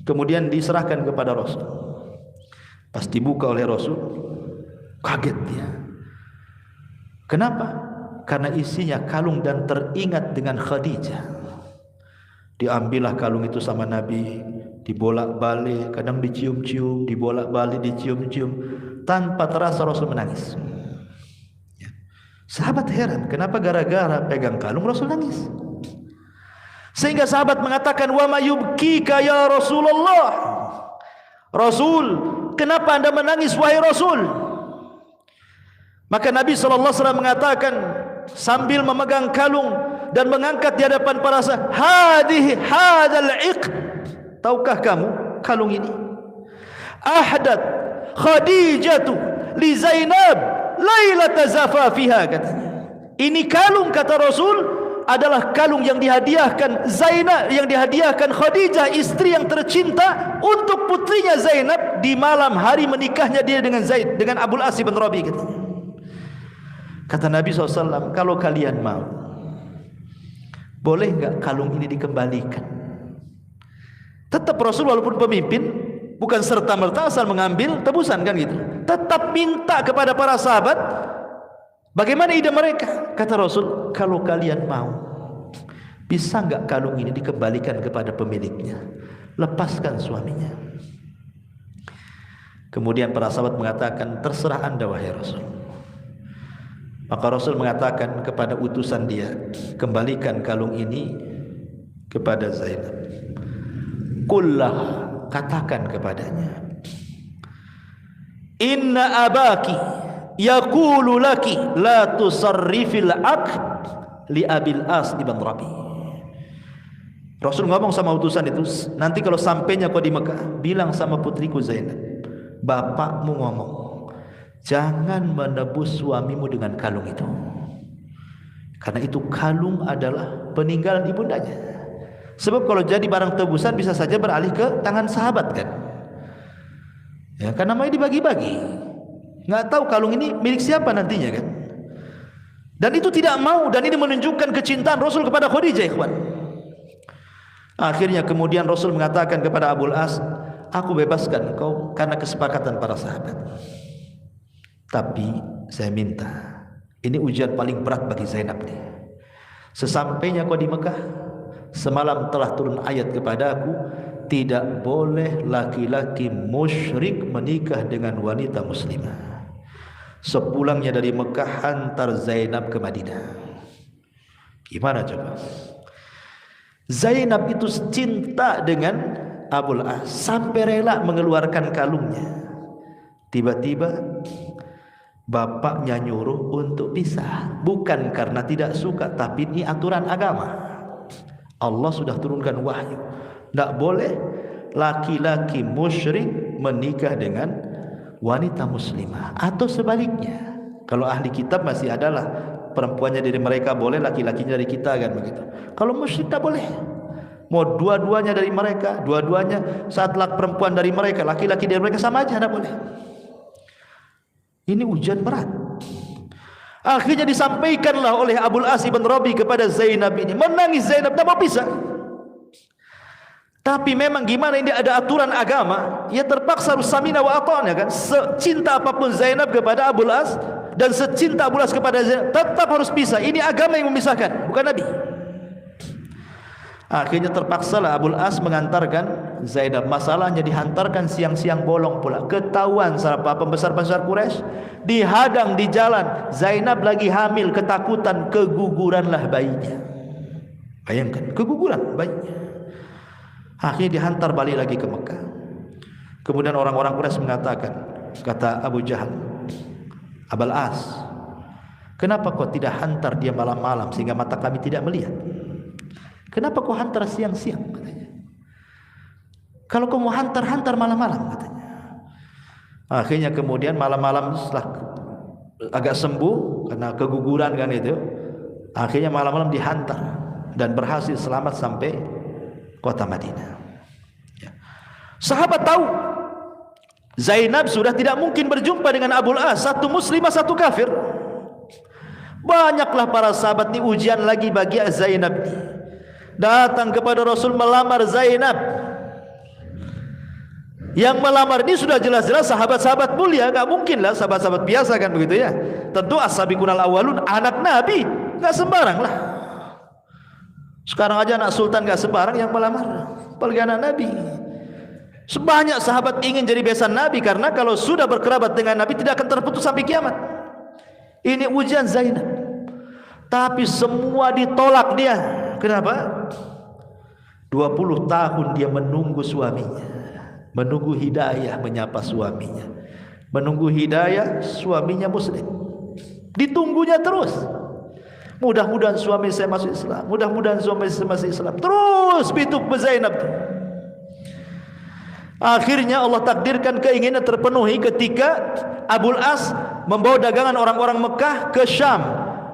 kemudian diserahkan kepada Rasul. Pas dibuka oleh Rasul, kaget dia. Kenapa? Karena isinya kalung dan teringat dengan Khadijah. Diambillah kalung itu sama Nabi, dibolak-balik, kadang dicium-cium, dibolak-balik, dicium-cium, tanpa terasa Rasul menangis. Ya. Sahabat heran, kenapa gara-gara pegang kalung Rasul nangis? Sehingga sahabat mengatakan, wa ma yubkika ya Rasulullah. Rasul, kenapa Anda menangis wahai Rasul? Maka Nabi SAW mengatakan sambil memegang kalung dan mengangkat di hadapan para sahabat, hadal iq, tahukah kamu kalung ini? Ahdat Khadijatu li Zainab lailata zafafiha, katanya. Ini kalung, kata Rasul, adalah kalung yang dihadiahkan Zainab, yang dihadiahkan Khadijah, istri yang tercinta, untuk putrinya Zainab di malam hari menikahnya dia dengan Zaid, dengan Abul As bin Rabi', katanya. Kata Nabi SAW, kalau kalian mau, boleh enggak kalung ini dikembalikan? Tetap Rasul walaupun pemimpin, bukan serta-merta asal mengambil tebusan, kan gitu. Tetap minta kepada para sahabat, bagaimana ide mereka? Kata Rasul, kalau kalian mau, bisa enggak kalung ini dikembalikan kepada pemiliknya? Lepaskan suaminya. Kemudian para sahabat mengatakan, terserah Anda wahai Rasul. Maka Rasul mengatakan kepada utusan dia, kembalikan kalung ini kepada Zainab. Qullah, katakan kepadanya, inna abaki yaqulu laki la tusarrifil aqd li Abil As ibn Rabi'. Rasul ngomong sama utusan itu, nanti kalau sampainya kau di Mekah, bilang sama putriku Zainab, bapakmu ngomong, jangan menebus suamimu dengan kalung itu, karena itu kalung adalah peninggalan ibundanya. Sebab kalau jadi barang tebusan bisa saja beralih ke tangan sahabat, kan? Ya, karena namanya dibagi-bagi, nggak tahu kalung ini milik siapa nantinya, kan? Dan itu tidak mau, dan ini menunjukkan kecintaan Rasul kepada Khadijah, ikhwan. Akhirnya kemudian Rasul mengatakan kepada Abul As, aku bebaskan kau karena kesepakatan para sahabat. Tapi saya minta, ini ujian paling berat bagi Zainab nih. Sesampainya kau di Mekah, semalam telah turun ayat kepada aku, tidak boleh laki-laki musyrik menikah dengan wanita muslimah. Sepulangnya dari Mekah, hantar Zainab ke Madinah. Gimana coba? Zainab itu cinta dengan Abul As sampai rela mengeluarkan kalungnya. Tiba-tiba bapaknya nyuruh untuk pisah, bukan karena tidak suka, tapi ini aturan agama. Allah sudah turunkan wahyu, tidak boleh laki-laki musyrik menikah dengan wanita muslimah, atau sebaliknya. Kalau ahli kitab masih adalah perempuannya dari mereka boleh, laki-lakinya dari kita, kan begitu. Kalau musyrik tak boleh. Mau dua-duanya dari mereka, dua-duanya saat perempuan dari mereka, laki-laki dari mereka, sama aja, tidak boleh. Ini ujian berat. Akhirnya disampaikanlah oleh Abul As bin Rabi kepada Zainab ini. Menangis Zainab, tak mau pisah. Tapi memang gimana, ini ada aturan agama, ya terpaksa harus samina wa ata'na, kan? Secinta apapun Zainab kepada Abul As dan secinta Abul As kepada Zainab, tetap harus pisah. Ini agama yang memisahkan, bukan Nabi. Akhirnya terpaksalah Abul As mengantarkan Zainab. Masalahnya dihantarkan siang-siang bolong pula. Ketahuan sama pembesar-pembesar Quraisy, dihadang di jalan. Zainab lagi hamil, ketakutan, keguguranlah bayinya. Bayangkan, keguguran bayinya. Akhirnya dihantar balik lagi ke Mekah. Kemudian orang-orang Quraisy mengatakan, kata Abu Jahal, Abul As, kenapa kau tidak hantar dia malam-malam sehingga mata kami tidak melihat? Kenapa kau hantar siang-siang, katanya? Kalau kau mau hantar malam-malam, katanya. Akhirnya kemudian malam-malam setelah agak sembuh karena keguguran, kan itu, akhirnya malam-malam dihantar dan berhasil selamat sampai kota Madinah. Sahabat tahu Zainab sudah tidak mungkin berjumpa dengan Abul As, satu muslimah satu kafir. Banyaklah para sahabat ini ujian lagi bagi Zainab. Datang kepada Rasul melamar Zainab. Yang melamar ini sudah jelas-jelas sahabat-sahabat mulia, gak mungkin lah sahabat-sahabat biasa kan begitu ya. Tentu as-sabiqunal awwalun, anak Nabi, gak sembarang lah. Sekarang aja anak sultan gak sembarang yang melamar, apalagi anak Nabi. Sebanyak sahabat ingin jadi besan Nabi, karena kalau sudah berkerabat dengan Nabi tidak akan terputus sampai kiamat. Ini ujian Zainab, tapi semua ditolak dia. Kenapa? 20 tahun dia menunggu suaminya, menunggu hidayah menyapa suaminya, menunggu hidayah suaminya muslim, ditunggunya terus. Mudah-mudahan suami saya masuk Islam, mudah-mudahan suami saya masuk Islam. Terus bituk Zainab. Akhirnya Allah takdirkan keinginan terpenuhi ketika Abul As membawa dagangan orang-orang Mekah ke Syam.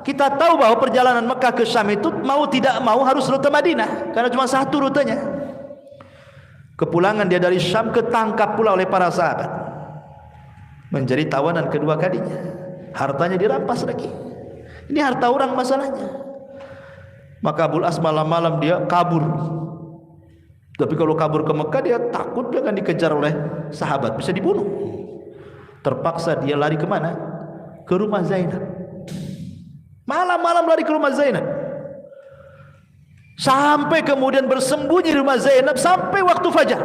Kita tahu bahwa perjalanan Mekah ke Syam itu mau tidak mau harus rute Madinah, karena cuma satu rutenya. Kepulangan dia dari Syam ketangkap pula oleh para sahabat, menjadi tawanan kedua kalinya. Hartanya dirampas lagi. Ini harta orang masalahnya. Maka Abul As malam-malam dia kabur. Tapi kalau kabur ke Mekah dia takut dia akan dikejar oleh sahabat, bisa dibunuh. Terpaksa dia lari kemana? Ke rumah Zainab. Malam-malam lari ke rumah Zainab. Sampai kemudian bersembunyi di rumah Zainab sampai waktu fajar.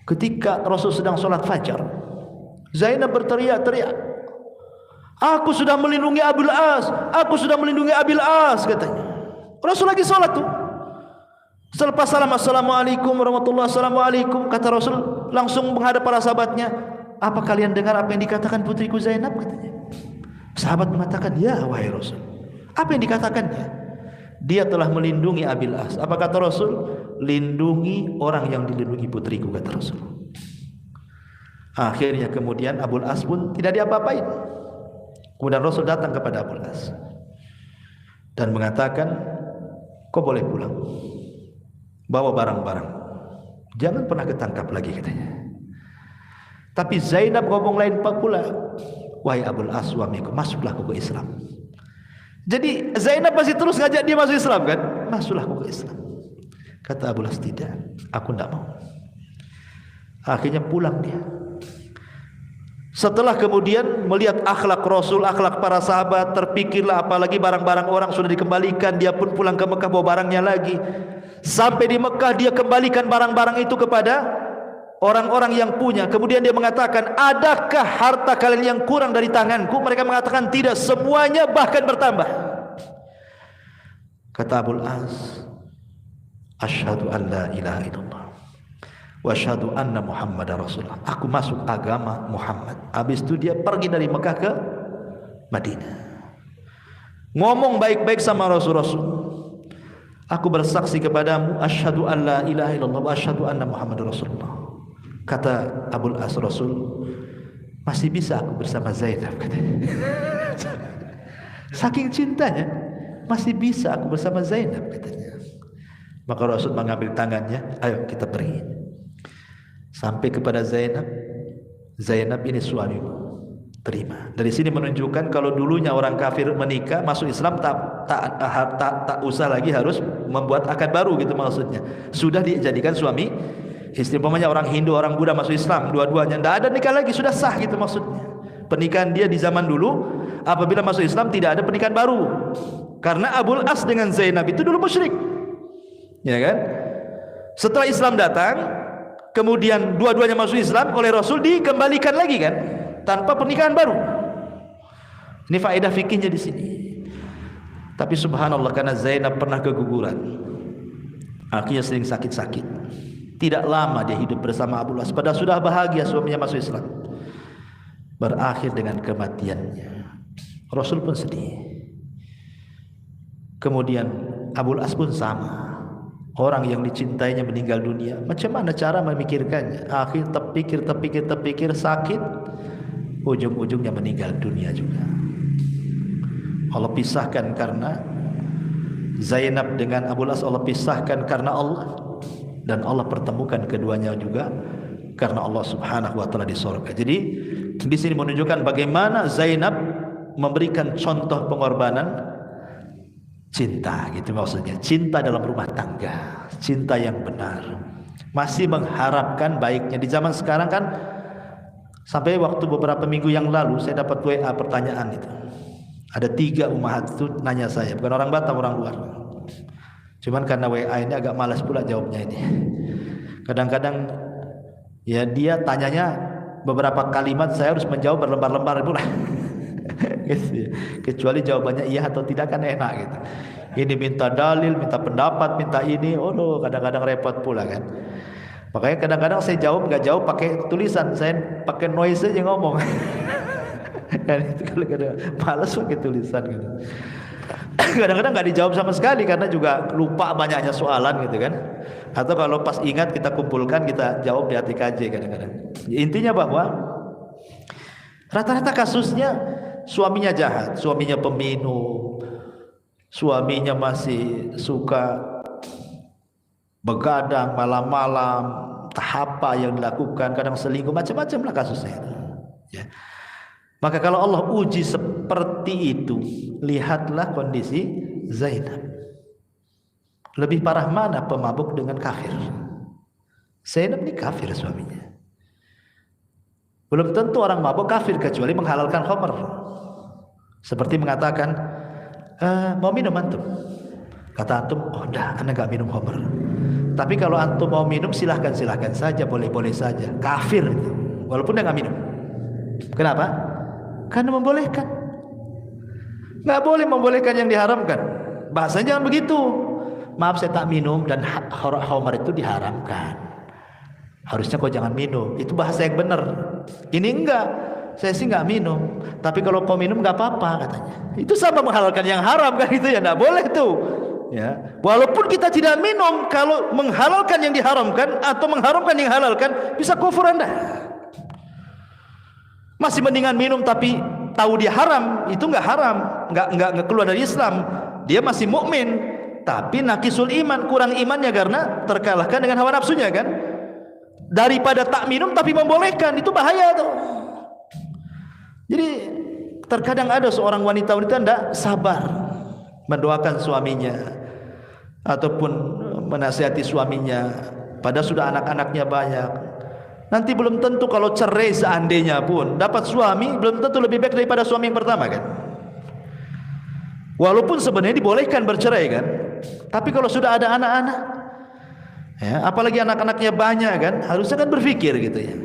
Ketika Rasul sedang sholat fajar, Zainab berteriak-teriak, "Aku sudah melindungi Abul As, aku sudah melindungi Abil As," katanya. Rasul lagi sholat tuh. Selepas salam, "Assalamualaikum warahmatullahi wabarakatuh," kata Rasul, langsung menghadap para sahabatnya, "Apa kalian dengar apa yang dikatakan putriku Zainab?" katanya. Sahabat mengatakan, "Ya wahai Rasul." "Apa yang dikatakannya?" "Dia telah melindungi Abil As." Apa kata Rasul? "Lindungi orang yang dilindungi putriku," kata Rasul. Akhirnya kemudian Abul As pun tidak diapa-apain. Kemudian Rasul datang kepada Abul As dan mengatakan, "Kau boleh pulang, bawa barang-barang, jangan pernah ketangkap lagi," katanya. Tapi Zainab ngomong lain pula, "Wahai Abul As, suamiku, masuklah kau ke Islam." Jadi Zainab masih terus ngajak dia masuk Islam kan? "Masuklah kau ke Islam." Kata Abul As, "Tidak, aku tidak mau." Akhirnya pulang dia. Setelah kemudian melihat akhlak Rasul, akhlak para sahabat, terpikirlah apalagi barang-barang orang sudah dikembalikan, dia pun pulang ke Mekah bawa barangnya lagi. Sampai di Mekah dia kembalikan barang-barang itu kepada orang-orang yang punya. Kemudian dia mengatakan, "Adakah harta kalian yang kurang dari tanganku?" Mereka mengatakan, "Tidak, semuanya bahkan bertambah." Kata Abul As, "Asyhadu an la ilaha illallah wa asyhadu anna Muhammadar Rasulullah." Aku masuk agama Muhammad. Habis itu dia pergi dari Mekah ke Madinah. Ngomong baik-baik sama Rasul-Rasul. "Aku bersaksi kepadamu, asyhadu an la ilaha illallah wa asyhadu anna Muhammadar Rasulullah." Kata Abul As, "Rasul, masih bisa aku bersama Zainab," katanya. Saking cintanya, masih bisa aku bersama Zainab, katanya. Maka Rasul mengambil tangannya, "Ayo kita pergi." Sampai kepada Zainab, "Zainab, ini suamimu, terima." Dari sini menunjukkan kalau dulunya orang kafir menikah masuk Islam tak usah lagi harus membuat akad baru gitu maksudnya. Sudah dijadikan suami istri. Umpamanya orang Hindu, orang Buddha masuk Islam, dua-duanya tidak ada nikah lagi, sudah sah gitu maksudnya. Pernikahan dia di zaman dulu, apabila masuk Islam tidak ada pernikahan baru. Karena Abul As dengan Zainab itu dulu musyrik, ya kan? Setelah Islam datang, kemudian dua-duanya masuk Islam, oleh Rasul dikembalikan lagi kan, tanpa pernikahan baru. Ini faedah fikihnya di sini. Tapi subhanallah, karena Zainab pernah keguguran, akhirnya sering sakit-sakit. Tidak lama dia hidup bersama Abul As, padahal sudah bahagia suaminya masuk Islam. Berakhir dengan kematiannya. Rasul pun sedih. Kemudian Abul As pun sama. Orang yang dicintainya meninggal dunia, macam mana cara memikirkannya? Akhir terpikir sakit, ujung-ujungnya meninggal dunia juga. Allah pisahkan karena Zainab dengan Abul As, Allah pisahkan karena Allah. dan Allah pertemukan keduanya juga karena Allah Subhanahu wa taala di surga. Jadi di sini menunjukkan bagaimana Zainab memberikan contoh pengorbanan cinta, gitu maksudnya. Cinta dalam rumah tangga, cinta yang benar. Masih mengharapkan baiknya. Di zaman sekarang kan, sampai waktu beberapa minggu yang lalu saya dapat WA pertanyaan itu. Ada 3 ummahat itu nanya saya, bukan orang Batam, orang luar. Cuman karena WA ini agak malas pula jawabnya ini. Kadang-kadang ya dia tanyanya beberapa kalimat, saya harus menjawab berlembar-lembar pula. Kecuali jawabannya iya atau tidak kan enak gitu. Ini minta dalil, minta pendapat, minta ini, kadang-kadang repot pula kan. Makanya kadang-kadang saya nggak jawab pakai tulisan, saya pakai noise aja ngomong. Kan itu kadang-kadang malas pakai tulisan gitu. Kadang-kadang nggak dijawab sama sekali karena juga lupa banyaknya soalan gitu kan. Atau kalau pas ingat kita kumpulkan, kita jawab di ATKJ kadang-kadang. Intinya bahwa rata-rata kasusnya suaminya jahat, suaminya peminum, suaminya masih suka begadang malam-malam, apa yang dilakukan, kadang selingkuh, macam-macam lah kasusnya itu. Ya. Maka kalau Allah uji seperti itu, lihatlah kondisi Zainab. Lebih parah mana pemabuk dengan kafir? Zainab ini kafir suaminya. Belum tentu orang mabuk kafir kecuali menghalalkan khamr. Seperti mengatakan, mau minum antum? Kata antum, dah, anda nggak minum khamr. Tapi kalau antum mau minum silahkan saja, boleh-boleh saja. Kafir itu, walaupun dia nggak minum. Kenapa? Karena membolehkan. Nggak boleh membolehkan yang diharamkan. Bahasanya jangan begitu. Maaf saya tak minum dan khamr itu diharamkan. Harusnya kau jangan minum. Itu bahasa yang benar. Ini enggak. Saya sih nggak minum, tapi kalau kau minum nggak apa-apa katanya. Itu sama menghalalkan yang haram kan, itu ya nggak boleh tuh. Ya, walaupun kita tidak minum, kalau menghalalkan yang diharamkan atau mengharamkan yang halalkan, bisa kufur Anda. Masih mendingan minum tapi tahu dia haram, itu nggak haram, nggak keluar dari Islam. Dia masih mukmin, tapi naqisul iman, kurang imannya karena terkalahkan dengan hawa nafsunya kan. Daripada tak minum tapi membolehkan, itu bahaya tuh. Jadi terkadang ada seorang wanita-wanita tidak sabar mendoakan suaminya ataupun menasihati suaminya, padahal sudah anak-anaknya banyak. Nanti belum tentu kalau cerai seandainya pun dapat suami, belum tentu lebih baik daripada suami yang pertama kan. Walaupun sebenarnya dibolehkan bercerai kan, tapi kalau sudah ada anak-anak, ya, apalagi anak-anaknya banyak kan, harusnya kan berpikir gitu ya.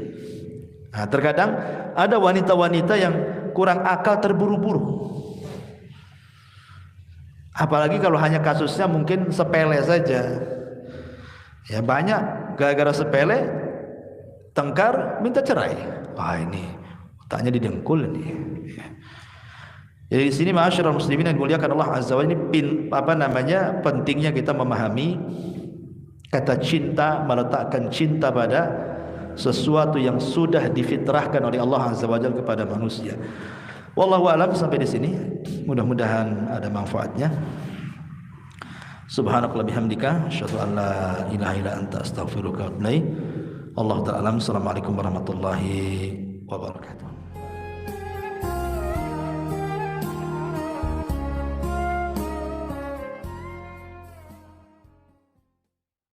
Nah, terkadang ada wanita-wanita yang kurang akal, terburu-buru. Apalagi kalau hanya kasusnya mungkin sepele saja. Ya banyak gara-gara sepele tengkar minta cerai. Wah ini otaknya didengkul ini. Jadi di sini ma'asyiral muslimin yang dimuliakan Allah Azza wa Jalla, ini pentingnya kita memahami kata cinta, meletakkan cinta pada sesuatu yang sudah difitrahkan oleh Allah Azza wa Jalla kepada manusia. Wallahu a'lam. Sampai di sini, mudah-mudahan ada manfaatnya. Subhanakallah bihamdika, asyhadu an la ilaha illa anta, astaghfiruka wa atubu ilaik. Allah ta'ala alam. Assalamualaikum warahmatullahi wabarakatuh.